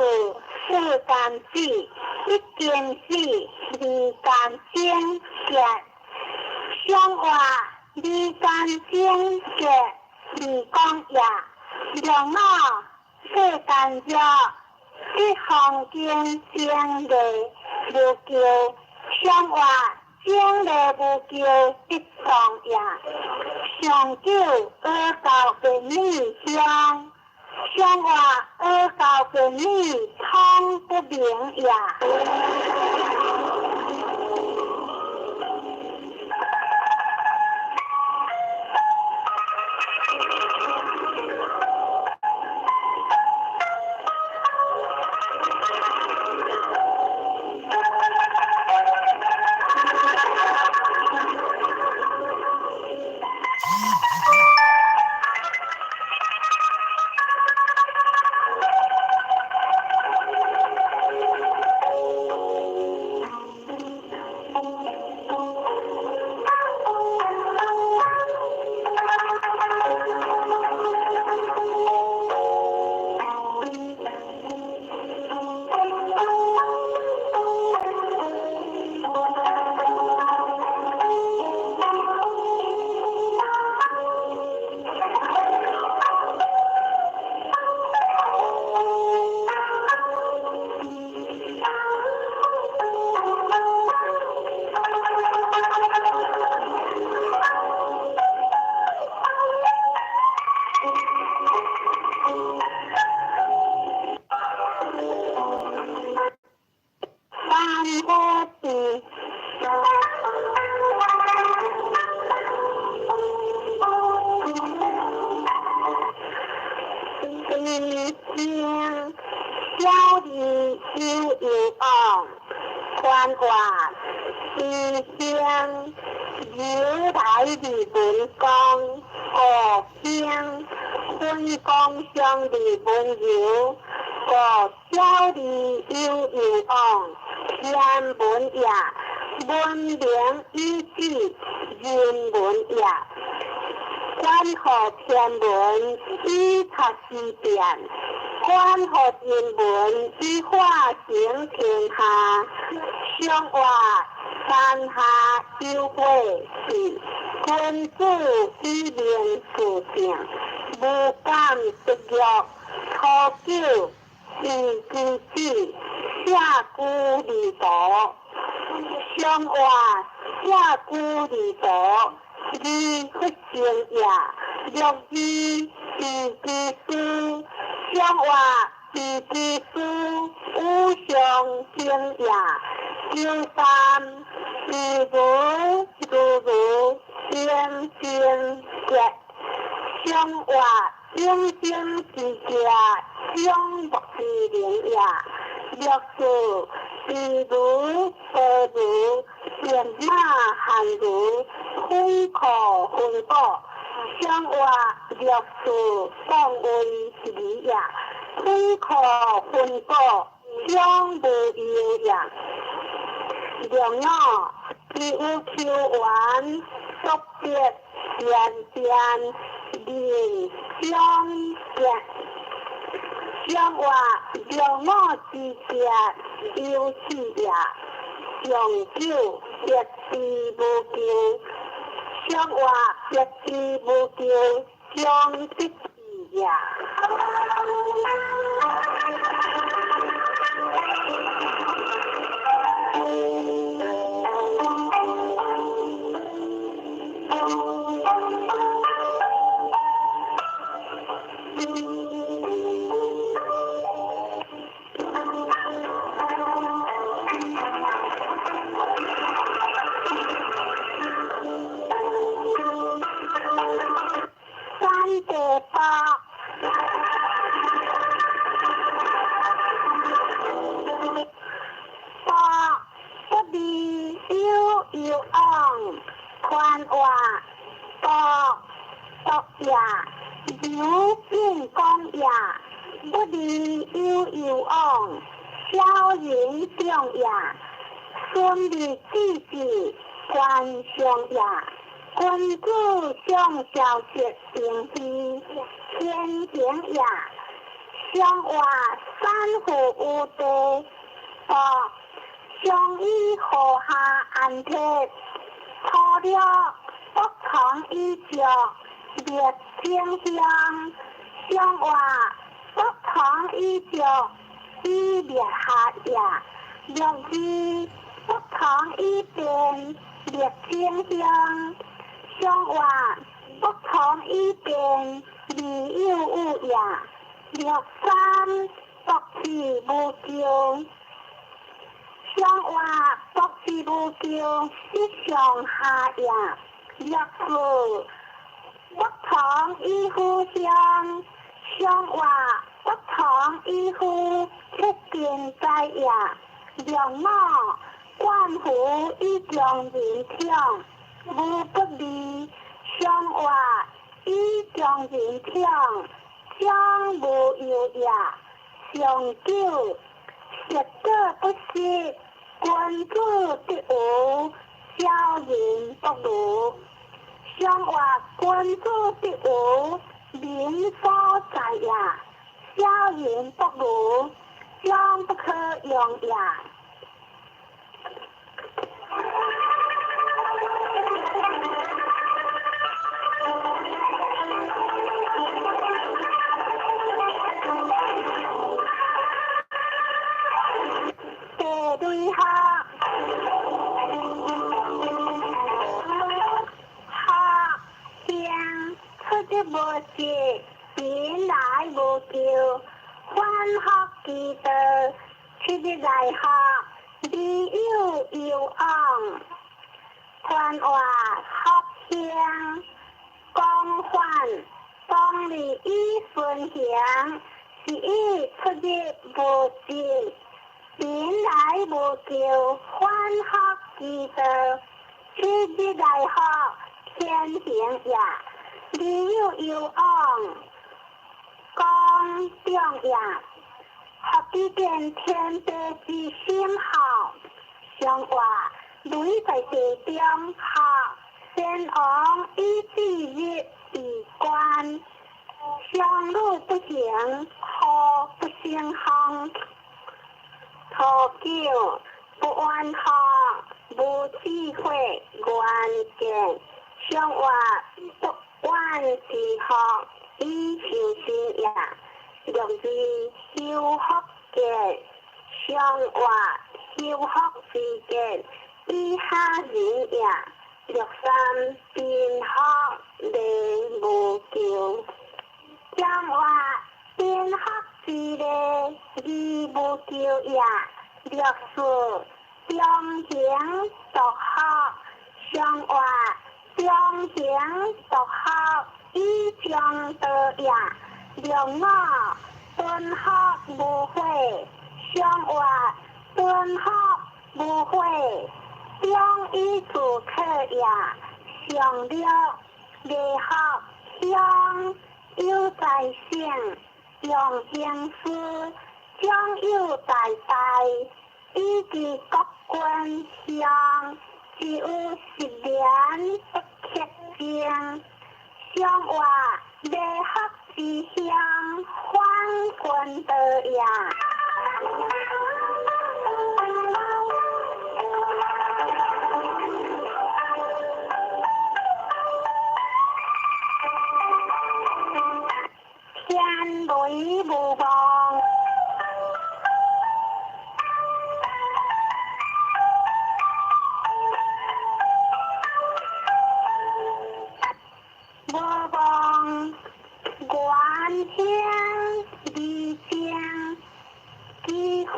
世间子，一件事二间精结，上话二间精结二讲也。六五世间肉，一行经精类无救，上话精类无救一当也。上九阿教便利香，上话阿教便利通不明也。小弟有望，宽话思乡，有大地本光，故乡分工相地本有，故小弟有望，天本也，文明依据人文也。关乎天文以读思辨，关乎人文以化成天下。上话山下有会是，君子以明事正，无敢直欲，初九是君子，下孤离道。上话下孤离道。二不成也，六字是书，上话是书，五常成也。九三是如天经结，上话天经之结，上不是灵也。六字是如天马行如。空口混报，上话六字当为理也。空口混报，上无有也。六五是有求完，特别变灵相结。上话六五之结有事也。上九别事无救。上话别事无救，将必事也。宽话多也有变讲也，不离悠悠往，小人中也，顺利之至，官上也。君子上交接平地，天行也。上话三户有地，上衣河下安贴，错了不同衣着，列天香。上话不同衣着，衣列下也。若是不同衣边，列天香。上话不同衣边，理有有也。若三博士无救，上话博士无救，是上下也。若是不同衣服相，上话不同衣服出见在也。若我关乎一种人听，无不利。上话一种人听，将无有也。上九食者不食，君子必有，小人不如。上话君子必有，民所在也。小人不如，将不可用也。第对下，下天出的无节，原来无救，欢学记得，出的来学，理有有昂，传话学乡，讲欢，讲理以分享，是以出的无节。原来无救，欢学记得，去的大学天行也。理有有昂，讲中也。学的见天地之心好，上话雷在地中学，先昂以之日以观，上路不行，好不成行。图九不安学，无智慧远见。上话不安是学，以修身也。若是修学见，上话修学是见，以下人也。若三边学，理无救。上话边学是理，义无救也。若是中行独学，上话中行独学，以将得也。若我顿学无会，上话顿学无会，中以自可也。上了未学乡，有在性，用行思，将有在代。以至国君乡，只有10年不缺经。上话未学之乡，还君得也。天雷无望，无望观天地将，机会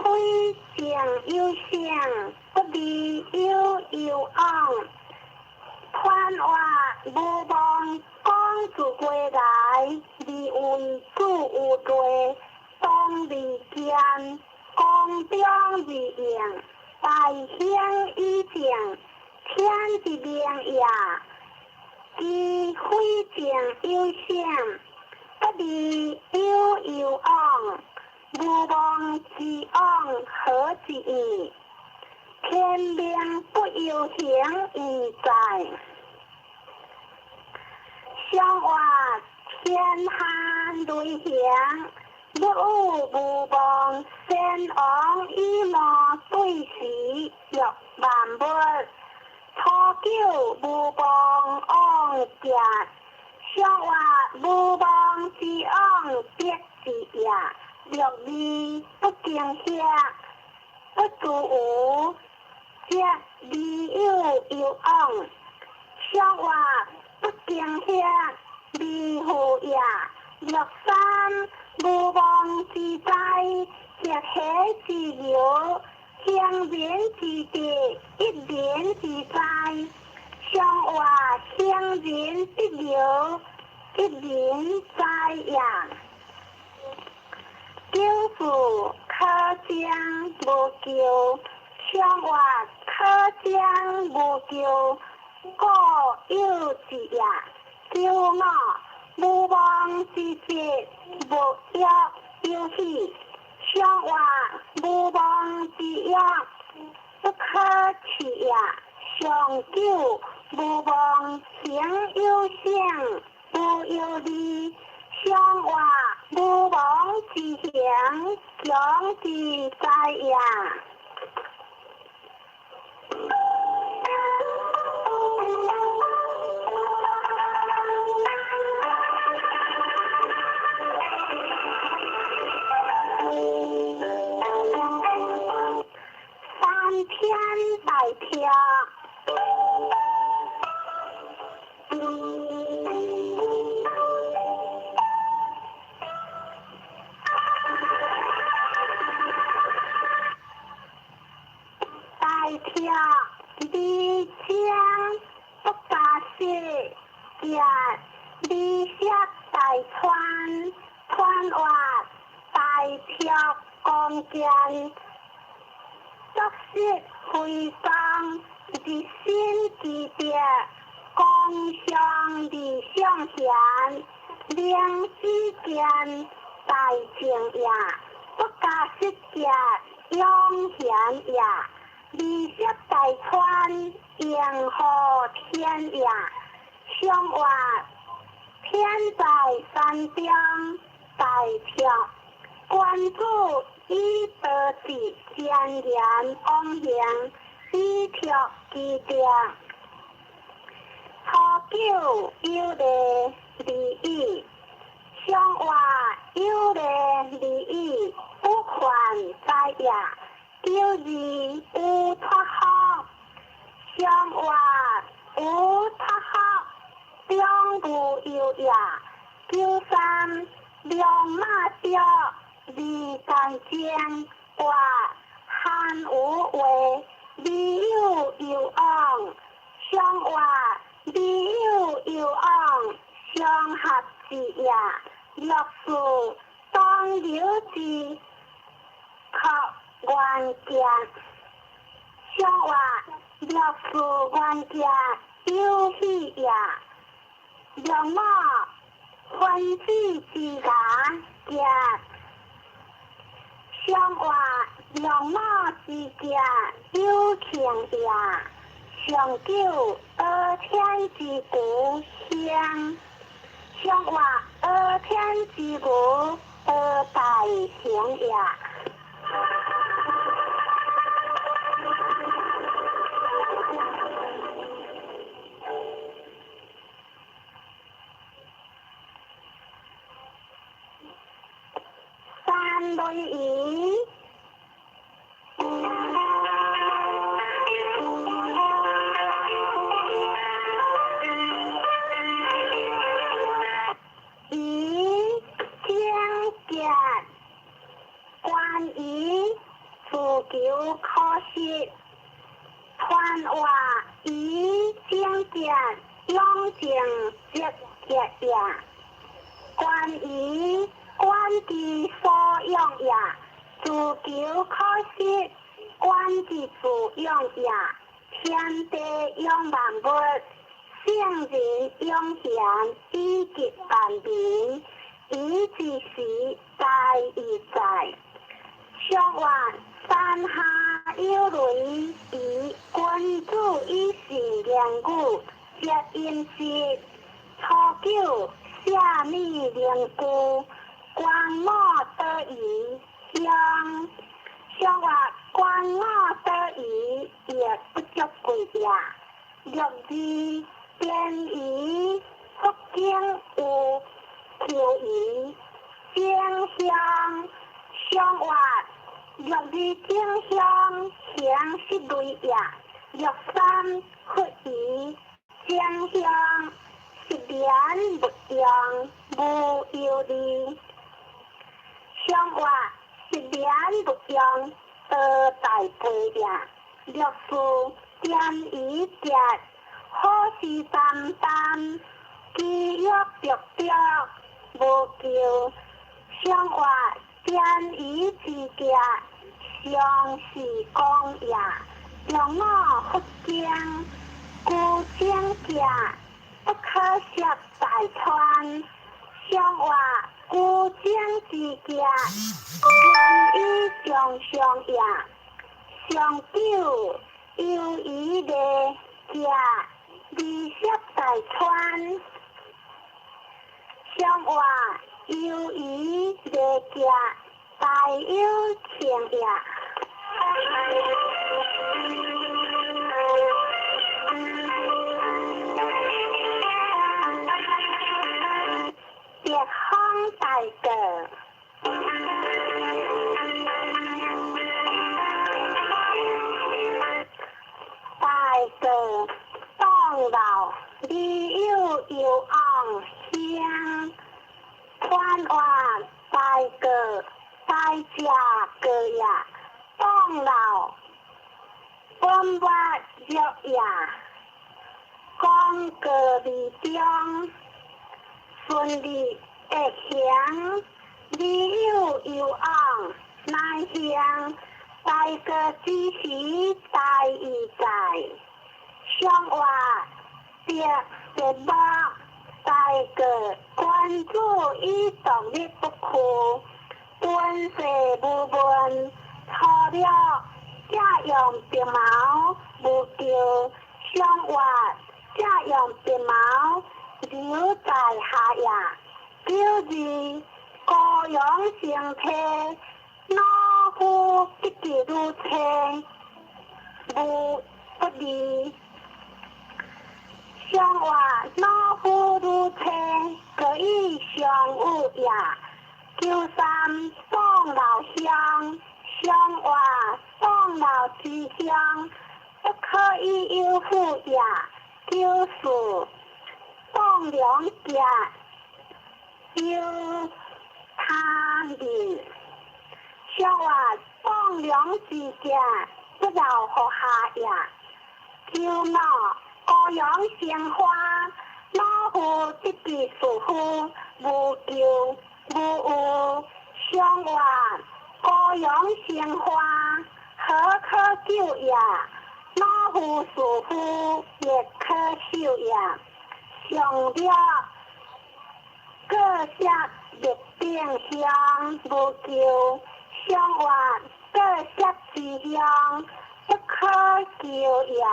将有相，不离有有昂。传话无望讲自归来，离为主有罪，当离间，讲中离应，大兴以正，天之命也。机会将有相，不地悠悠往，无望之往何之意？天命不由行而在，相话天下雷响，不有无望先昂以莫对时若万物，初九无望往家。相话无望之往必是也，若离不惊吓，不自有，则离有有往。相话不惊吓，离何也？若三无望之灾，则喜之流，相连之地，一连之灾。相话相连之流，一连灾也。救父可将无救，相话可将无救，故有之也。救我无望之节，无药有喜，相话无望之药，不可取也。上九无望行有相，不有理，相话无望之行，强之在也。三天百跳。大跳离江不发泄，也离下大川，川外大跳光剑，作息回荡之心之别，共相离相嫌，两之间大情也，不加失也，永贤也。离下大川，迎河天也。相话天在山中，大跳关注以得之渐然往行，以跳之定。初九有利利益，相话有利利益，不还在也。九二有托好，相话有托好，两无有也。九三两马吊，离干间话汉无为，离有有往，相话离有有往，相合之也。若是当有之，靠关键，相话若是关键有喜也。若我分之之家也，相话若我之家有情也。上九二天之故乡，相话二天之故二大行也。三类语，语将见，关于自求可惜，传话语将见，永静节节也。关于关之所用也，自求可惜，关之自用也。天地用万物，圣人用贤，以及万民。以之时在而在。相传山下有雷，以君主以是良故，皆因是初九下密灵故，官帽得宜相。相传官帽得宜，也不足贵呀。六字便宜，福建有求宜，江乡相传。六字正向向是类呀，六三合宜，正向是连不样无有理，相话是连不样的大背呀，六数点一点，好事淡淡，基约着着无叫，相话。天意之家，相是公呀，让我福建孤江家，不可惜大川。相话孤江之家，天意上上呀，上九有意的家，利息大川。相话。有意的家，大有情呀。别康大个，大个当老，你有昂香。官话大个大家个呀，当老官话约呀，讲个里中顺利会行，你有昂难行，大个只是大意在，相话别不。大个关注伊动力不可，本世无问，错了家用鼻毛无叫，相话家用鼻毛留在下呀，就是高阳成体，老夫一直如车，无不离。相话老夫如车，可以相有呀。九三当老乡，相话当老之乡，不可以有富呀。九四当两家，有他人。相话当两之家，不饶好下呀。九闹。高阳鲜花，老夫一笔属乎无救无有，相话高阳鲜花，何可救呀？老夫属乎也可修呀。上了各下一定香无救，相话各下之香不可救呀。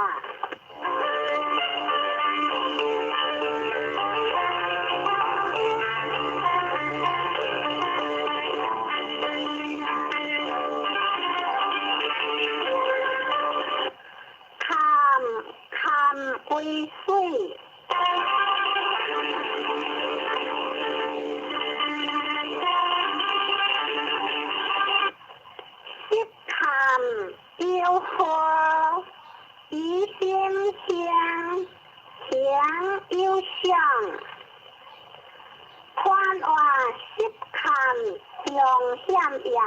看归水，细看有火，一心香，香有香。宽话细看用险呀，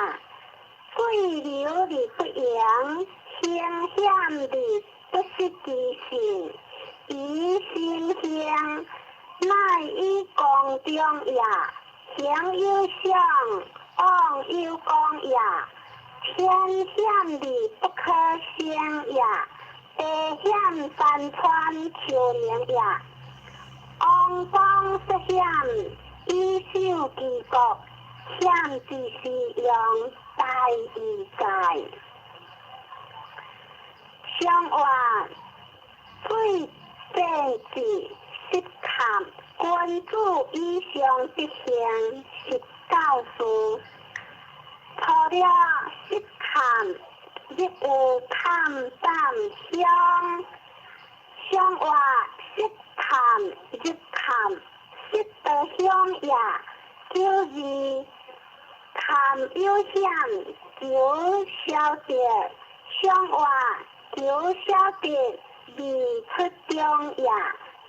水流的不扬，香险的。不是地形，以心香，乃以光中呀，香有香，光有光呀，天险的不可相呀，地险山川求灵呀，光光实险，以守其国，险之时用大义在。相话最政治实看君主以上之行是教书，除了实看，亦有看淡相话实看亦看，实得相也就是看有限就晓得，相话就晓得未出中也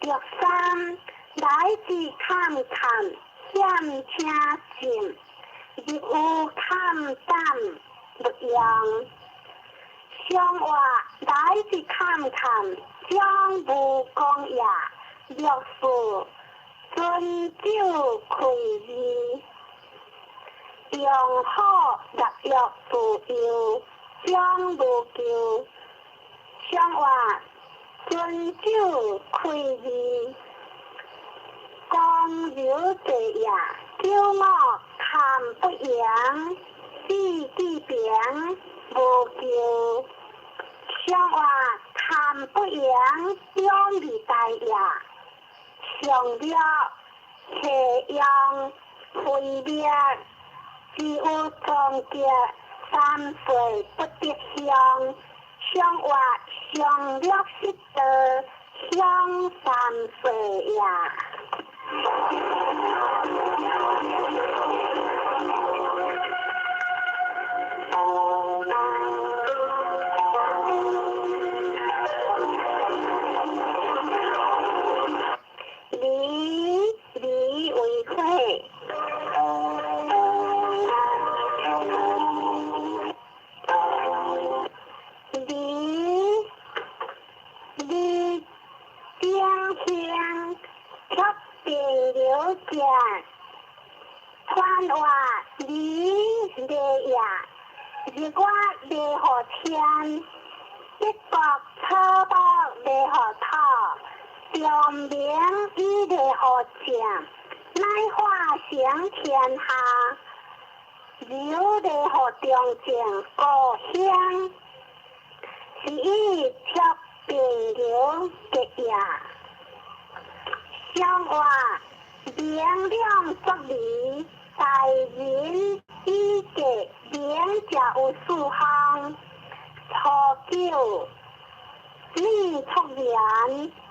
着三来自看看险请进，亦有看淡不样。相话来自看看将无讲也若是遵守规矩，用好入约自由将无救。相话遵守规矩，讲有者也叫我看不赢，自己变无救。相话看不赢，两里大也上了斜阳灰灭，只有终结三岁不得香。相话上了识得香三岁呀。离为会，离江乡却并流见，传话离离呀，如果离何天，一国车包离何套。上名以利何强，乃化成天下。有利何中正故乡，是以贴并流结呀。相话明亮作理，大人以结明才有四方。初九立出言。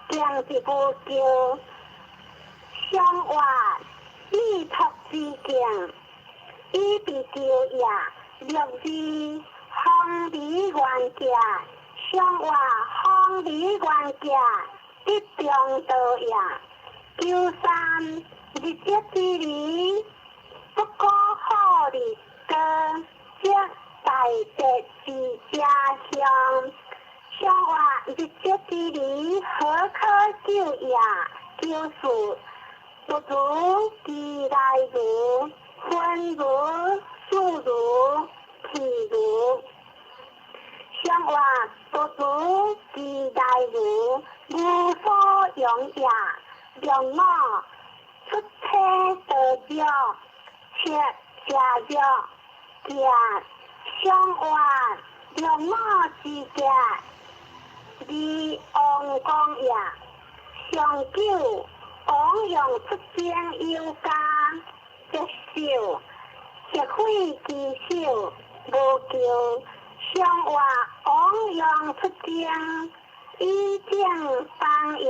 将一部叫相话依托之境，以比较也若是方理原价，相话方理原价一中道也。九三日节之理，不过好日歌，即大节之家乡。相话日节之理，何可救也？就是不如其来如，分如数如譬如。相话不如其来如，无所用也。让我出车得着，切下着家相话，让我之家。离王公也，上九王用出征有家，接受铁会之手无救。相话王用出征，以正方也。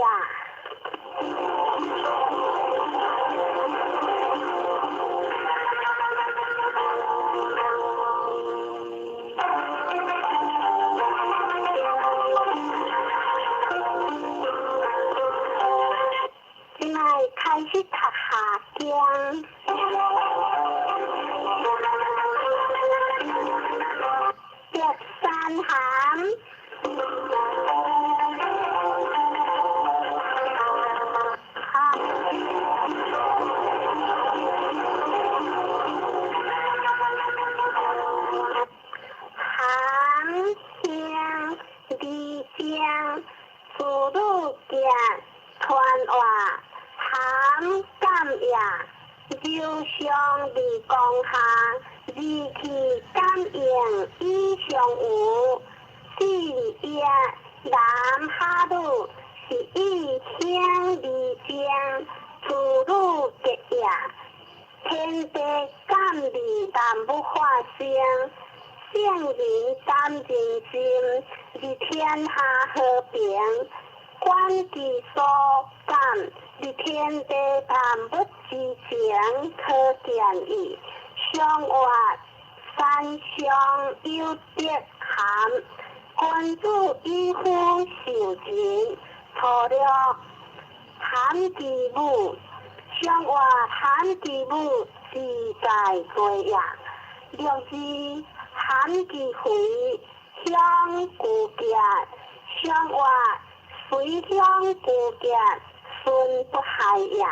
开始读下经，第三行，行经离经，速度见传话。含感也，义气感应以上有，四叶南下路是以乡离江，处女结业，天地感理但不发声，圣人担人心，是天下和平，观其所感，是天地但不知情，可见矣。上外山上有德涵，君主以夫受情，错了谈其母，上外谈其母，自在罪也。六字谈其回，向故家，上外随向故家，顺不害也。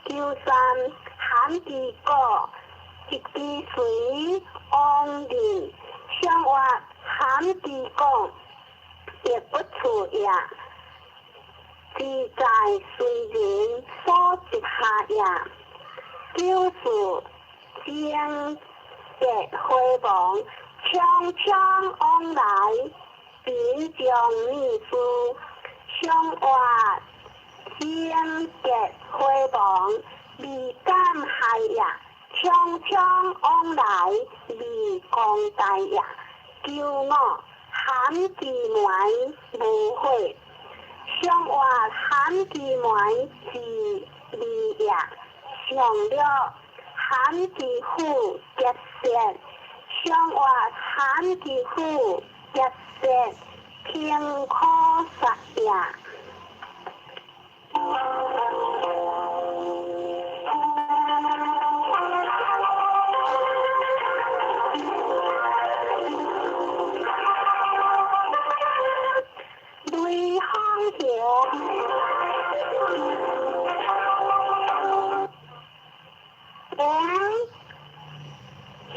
九三谈其果，一支水往里，上外谈其果，亦不出也。自在随人所接下也。九四将结辉煌，匆匆往来，便将秘书，上外将结辉煌，未敢害也。匆匆往来，未光大也。九五含其门无悔，上外含其门是利也。上了含其父结舌，上外含其父结舌，天可杀也。雷轰响，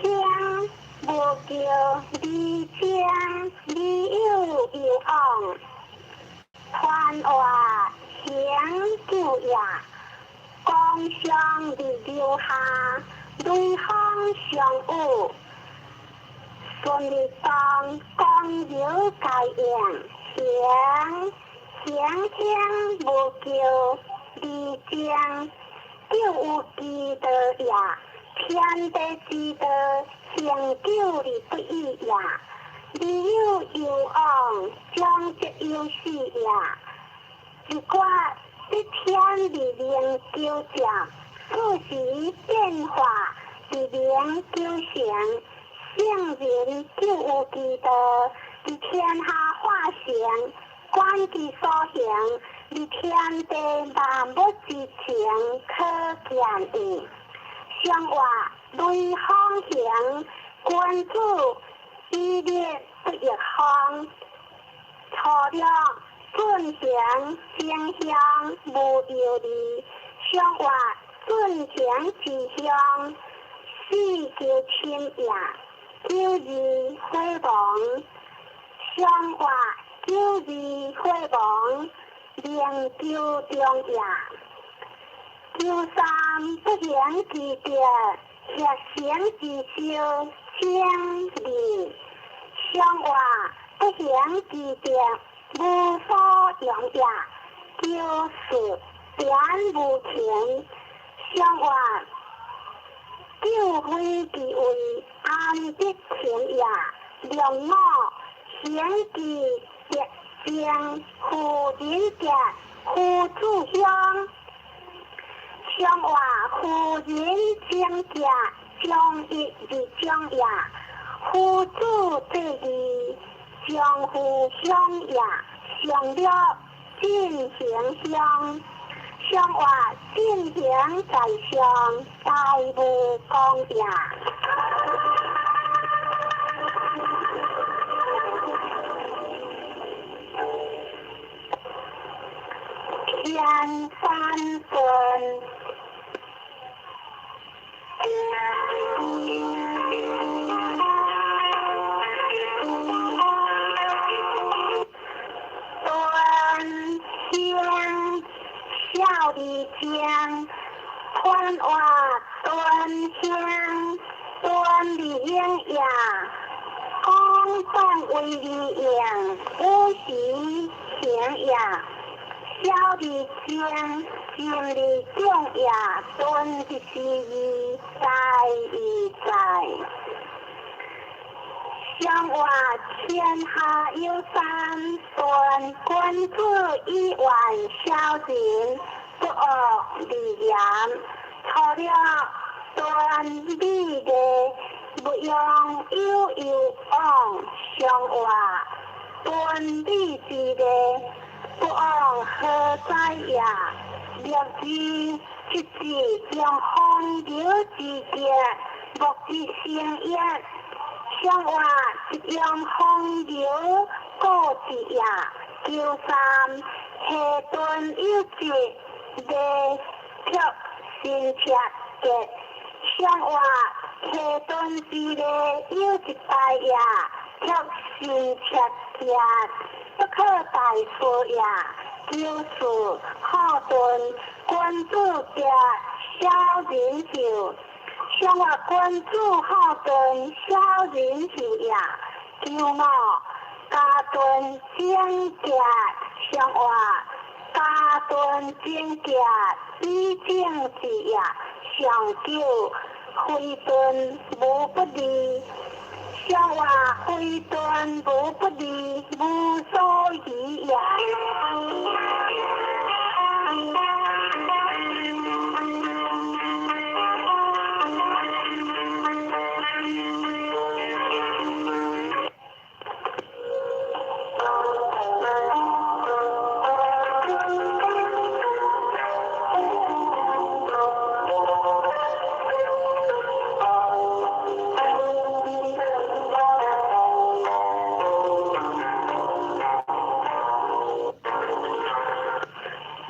香无叫离江，离有有昂，传话响叫也，江上离流下，雷轰上有，顺利当江有改应。响无叫离江，就有记得也。天地之道，成就理不易也。理有有昂，将则有事也。如果一天力量纠正，数时变化力量纠成，圣人就有记得。是天下化成，观其所行，是天地万物之情，可见矣。上外雷轰响，君主以烈不亦方，错了准祥正香无有理，上外准祥之香，四九亲也。九二辉煌，上外九二辉煌，连九中也。九三不言其别，也贤其修，将理。上外不言其别，无所用也。九四言无情，上外九非其位，安必情也。良我贤其节将，夫人家，夫主乡。上外夫人将家，将一而将也。夫主对义，将夫乡也。上了进行乡，上外进行在乡，大无公也。天三顺，端香笑里江，欢话端香端端利应也，公众为利应，有时行也。小利精，心利重也，顿一时义，在义在。相话天下有三端，君子以万小人，不恶利言。错了端利的，不用有往相话，端利之的。不往何在也？略知一字将风流之节，莫之成也。相话一样风流过之也。九三下顿有节，地却心切节。相话下顿之内有一代也，却心切节。不可大事也，就是好顿君子者小人受。相话君子好顿小人受也。九五家顿正节，相话家顿正节以正之也。上九非顿无不利。相话非顿无不利，无所宜也。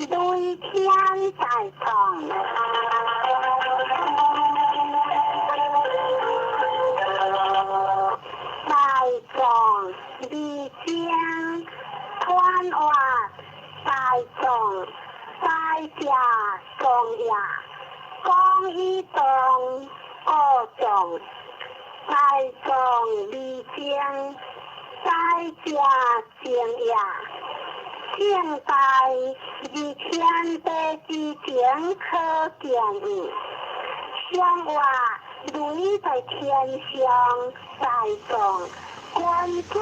对天在上，在上利将传话，在上在家重也。讲一动各种，在上利将在家正也。现代以天地之间可见矣。相话雷在天上，在上君子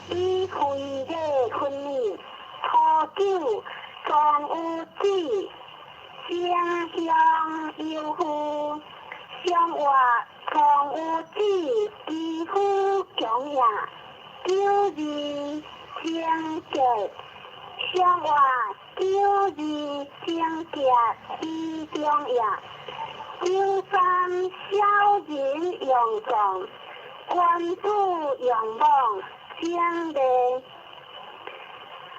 以非礼分明。初九壮有志，正向有乎？相话壮有志，几乎强也。九二正节。相话九二正节之中也。九三小人用重，君子用猛，将来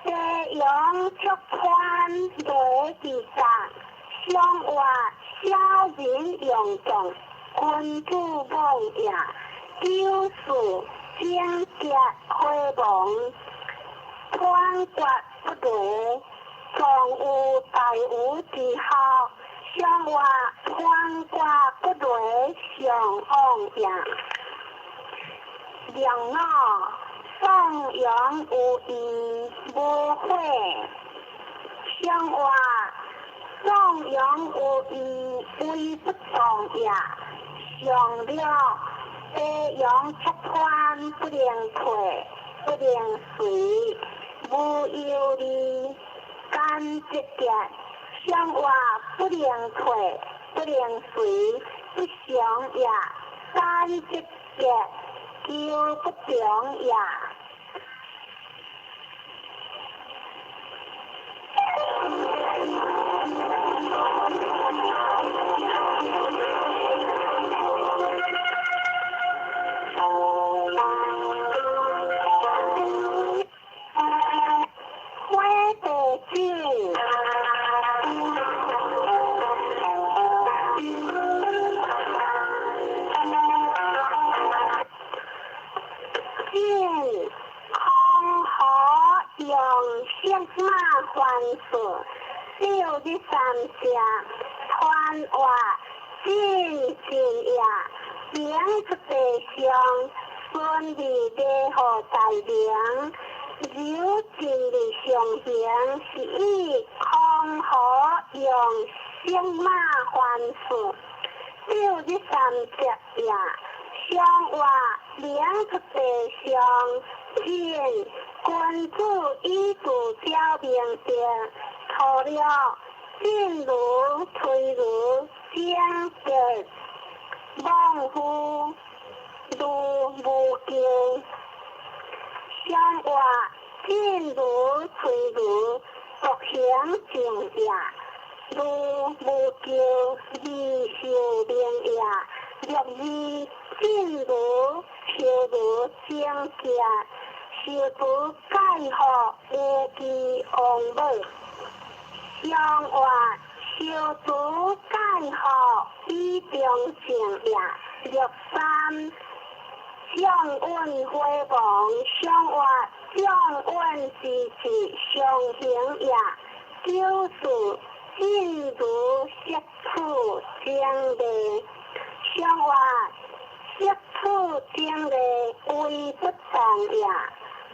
地用出宽雷之上。相话小人用重，君子猛也。九四正节辉煌，宽国不对，常有大有之好。相话宽国不对，上往也。良脑上扬有义无悔。相话上扬有义为不当也。上了地扬出宽，不能退，不能随。无有利，干直节。相话不能退，不能随，不祥也。干直节，就不祥也。六日三下，传话进行也。明出地上，顺利地予大明。有尽力上行，是以康和用生马还术。九日三节夜，上话明出地上，见君主以自交明定，错了进如退如将结，望乎如无尽。上话进如退如，独行正也。如无救，未受命也；若伊进如受如将结，受徒解惑无其王母。上话受徒解惑以中正也。若三上运辉煌，上话上运之时上行也。九事进如色处将来，上话色处将来为不当也。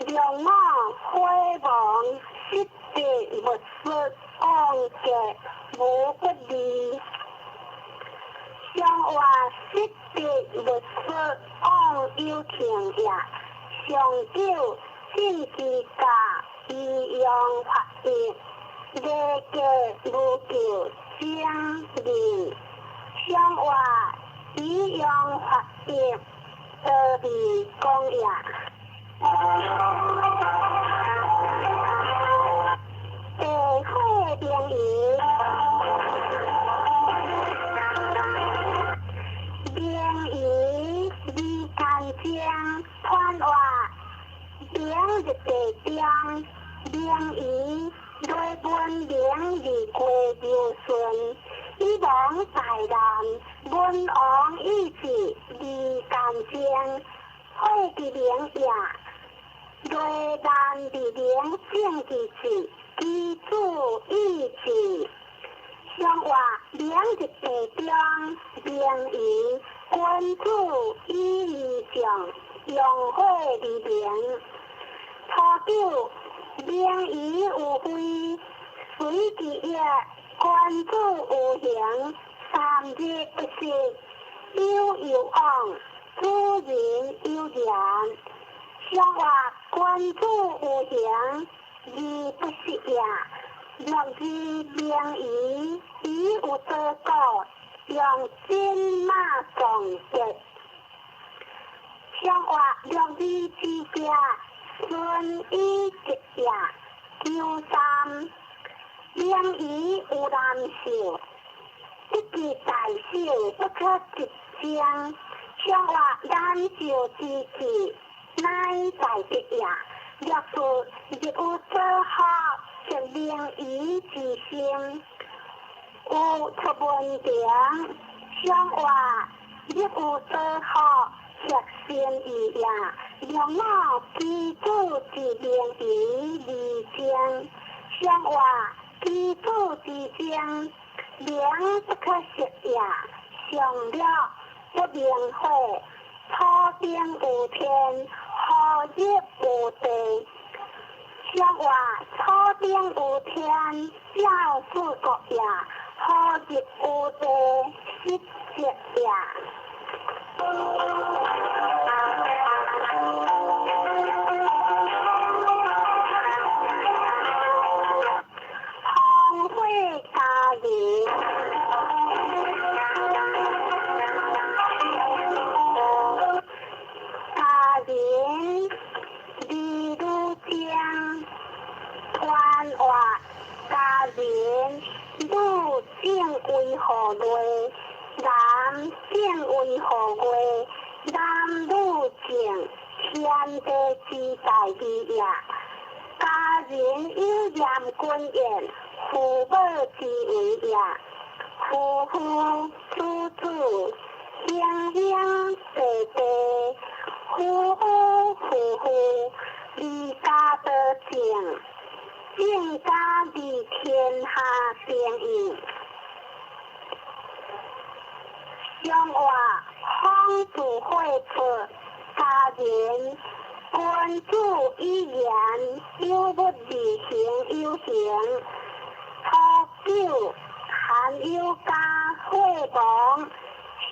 良马辉煌，失地无失，安结无不利。上话失地无失，安有情也。上九进之家，以用法业。列格无救将离，上话以用法业得利公也。地会名义，名义离干将传话，名日地将名义。对本名离过流顺，以往大难，文王意志离干将，会之名也。对难之名正之志，其主意志。上话名日地将，名以君主以理上，用会之名。初九。名义有非，随之也；君主有形，三日不食，有有往，主人有言。上话君主有形，而不食也。若之名义，以有得果，用金马总结。上话若之之家。顺以直也，九三名义有难受，一句大小不可直将。上话难受之志，乃在直也。若是亦有做好，则名义之心，有出文章。上话亦有做好。若先义也，良马基主之名义离将。上话基主之将，名不可食也。上了不明会，初定有天，后日无地。上话初定有天，教事国也；后日无地，失职也。红会家人，家人离如将，传话家人如正为何类？男正为何月？男女正天地之大义也。家人有严君言，父母之为也。夫妇子子，兄兄弟弟，夫妇，离家得正，正家离天下平应。上话主会出家人，关注语言，有不履行有行，初九含有加会网，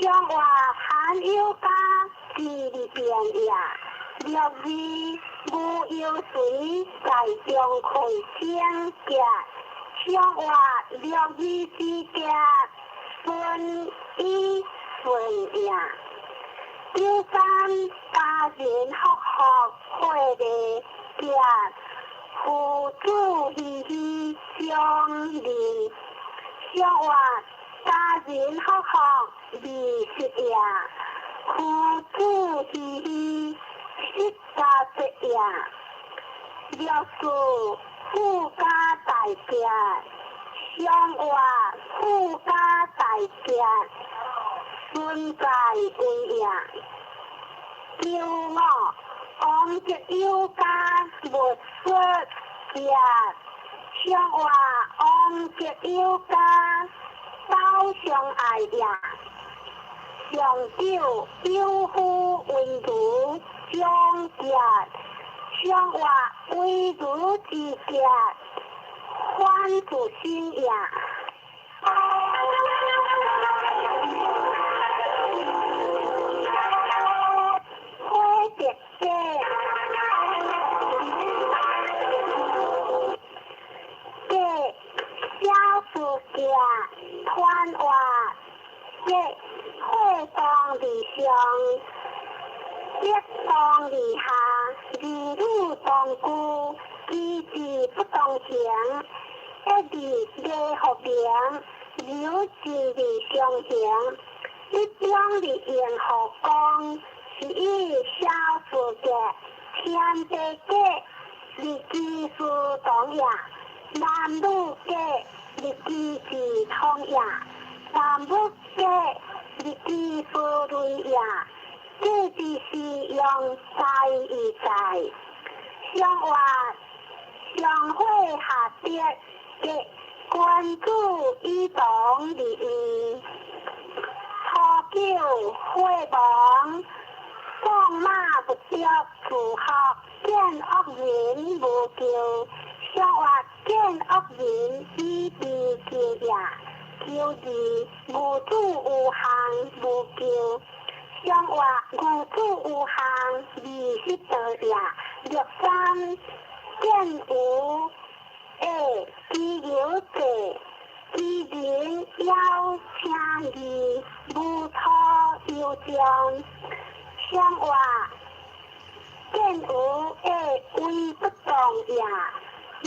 上话含有加字里边呀，六字无有水在中开声格，上话六字之格顺一顺呀。第三，家人学会的格，父子喜喜相邻，上话家人学利息呀，父子喜喜一家子呀，六字富家大吉，上话富家大吉，顺在为呀，叫我昂着有家没说吉，上话昂着有家刀相爱呀。上九有夫为奴相结，上话为奴之结，欢主心呀。花姐姐，姐小夫家团话，姐会当理想，姐当理下，理路当顾，机智不当行，一地内学平，有智理相行，一将理言学讲。是以小夫家天地家立基书当呀，男女家立基是通呀，男女家立基书类呀，这就是用在一在，相话相会下跌的关注一党利益，初九会网。放马不着自学，见恶人无救。上话见恶人以避救呀，救字无主有行无救。上话无主有行利息得呀，六三见有基有者，基人要请义，无托有将。上话见有为不当呀，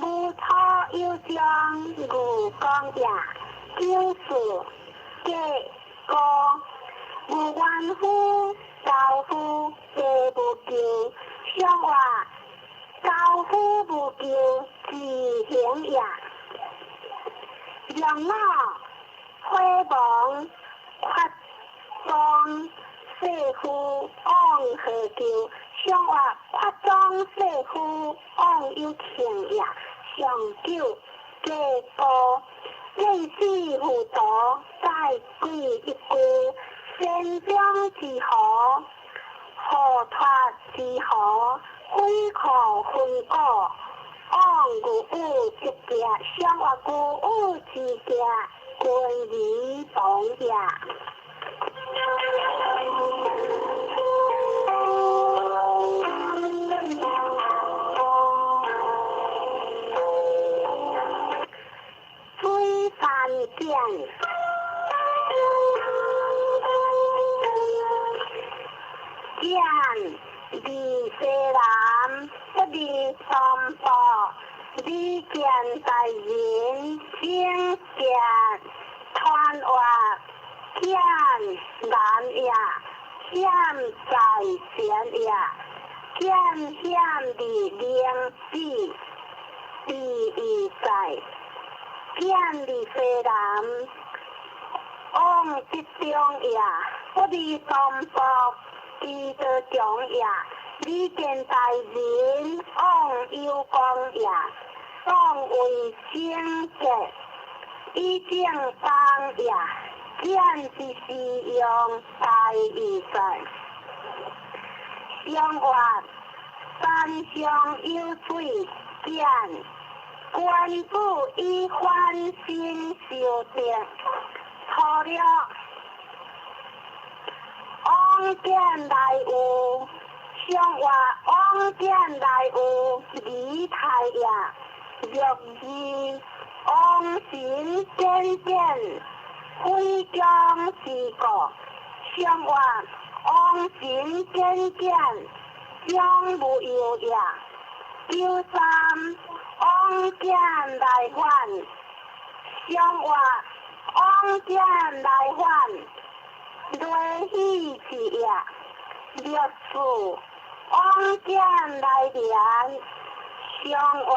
无托有将无讲呀，就是结果无怨夫教夫皆无救，上话教夫无救自行呀，让我辉煌发光。社夫昂何救？上话夸张社夫昂有情呀，上九结果类似辅导再归一句，先将之好，何脱之好，非靠分果，昂古物之家，上话古物之家，关于当呀。追三剑，剑离西南，不离三宝，离剑在人，听剑传话。剑难呀，剑在前呀，剑险的两地，第一在，剑的西南，往之中呀，不离东北，记得中呀，离剑在人，往有光呀，往为清洁，一正当呀。见之时用大义在，相话山上有水见，官府以欢心修订，错了。往见来有，相话往见来有离太呀，若是往神渐渐，非将是个，相话往神渐渐，将无有呀，九三往见来还，相话往见来还。雷喜之夜，六祖往见来年，相话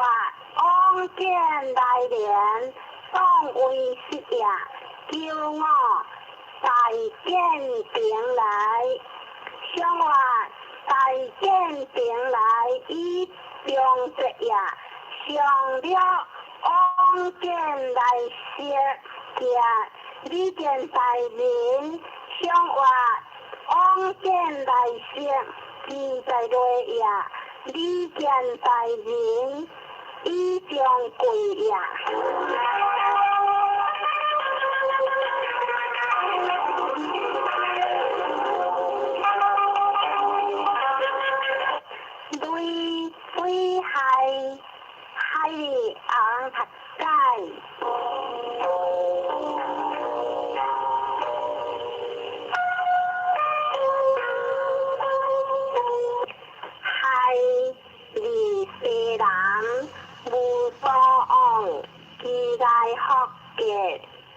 往见来年，当为失夜，叫我大见平来，相话大见平来，以中节夜，上了往见来时见，你见大人。相话往见来时，记在内呀，你见大人，已将归呀。对对海里昂塔盖。期待學嘅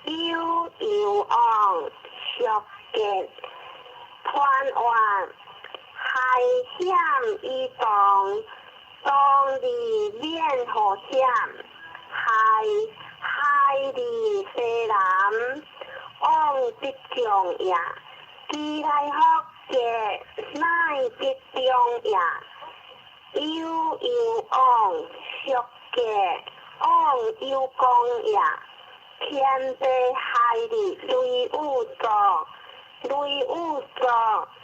悠昂學嘅盼望係險與當地面好險係離西南往直中呀期待學嘅乃直中呀悠昂學嘅往有功呀，天地海里雷雨作，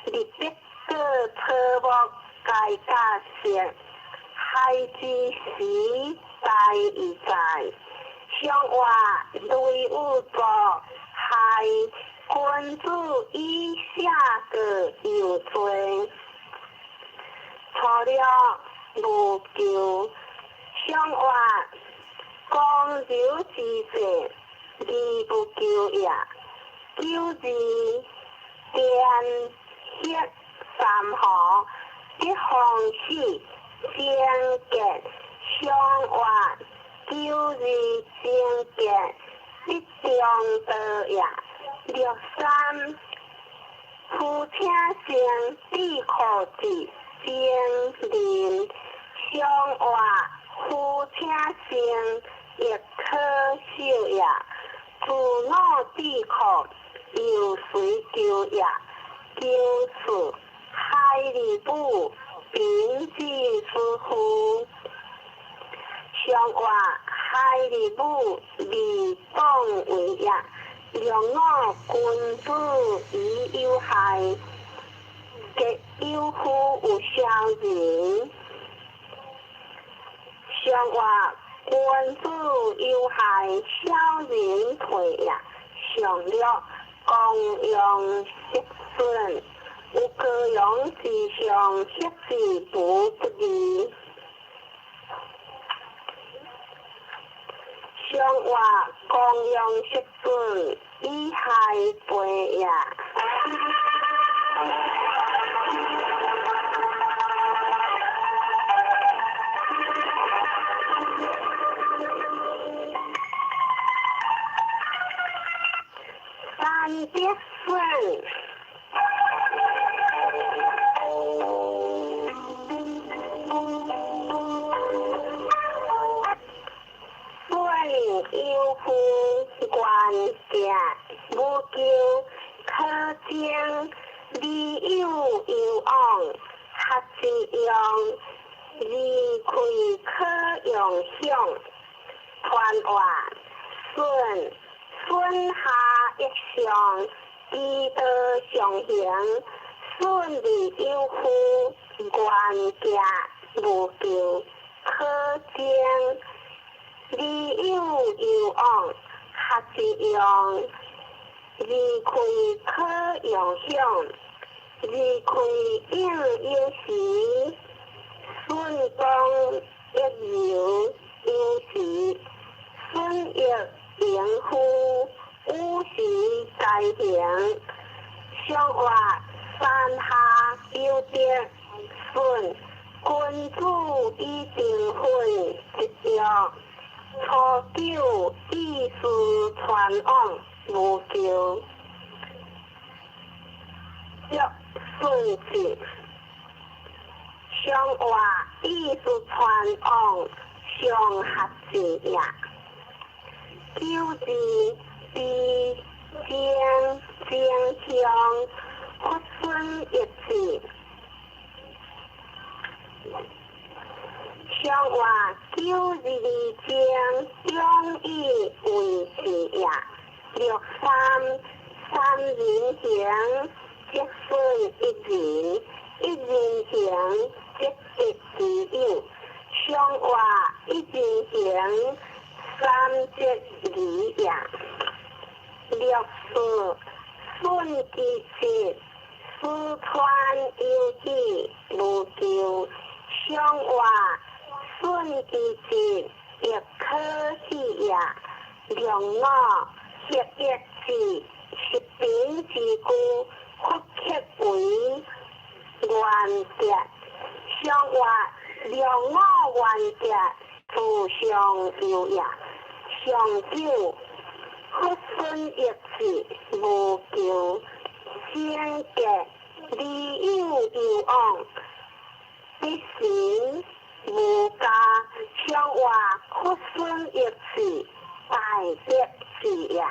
你别个车莫改加些，海之时在已在，相话雷雨作，海君主以下个有罪，错了无救，相话。光柔之者，義不救也。救字見血三河，一行事相結相還。救字相結，一中得也。六三夫妻相必可治，相鄰相還。夫妻相亦可笑也，自我之cor有水救也，救此海里不秉之之乎？相話海里不離當為也，讓我君子以有害，極有乎有相人。相話君子有害，小人退也。上了公用色順，有各用之上，色之不利。相話公用色順，以害背也。结婚，婚有夫关家，无求可敬，利有往，合之用，利亏可用享，传话孙下一上，基德上行，顺利有夫，愿家无求，可见利有有往，合之用，离开可用享，离开应有时，顺当一有有时，顺亦应乎，有时在行，上话山下有德顺，君主以定分一样，初九意思传往无求，若顺治。上话意思传往上合之也，九字是正向发顺一致。上话九字正用意为之也，六三人行，即顺一人，一人行。一之有，上话一人行，三即二也。六四顺其节，四川有己无求，上话顺其节，亦可喜也。良我协一致，十柄之故，屈克为愿者。上话良我愿者，自上有也。上九屈顺一致，无求，先格利有有往，必行无加。上话屈顺一致，大德之也。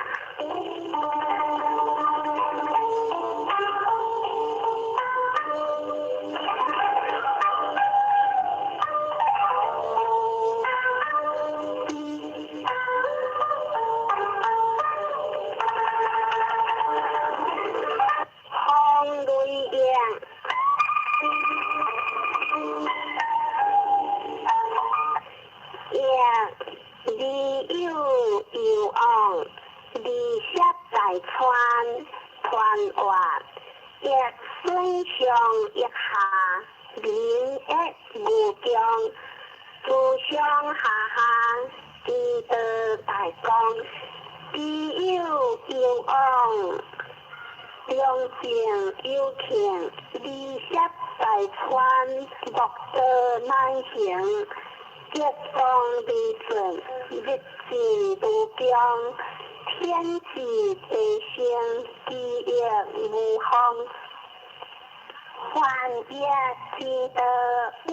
利有有往，利息在传话，亦顺上一下，人亦无疆，自上下下，基德大光，利有有往，良性有情，利息在传，莫得难行。一方利顺，日子无疆，天地地星，基业无方，幻业积德无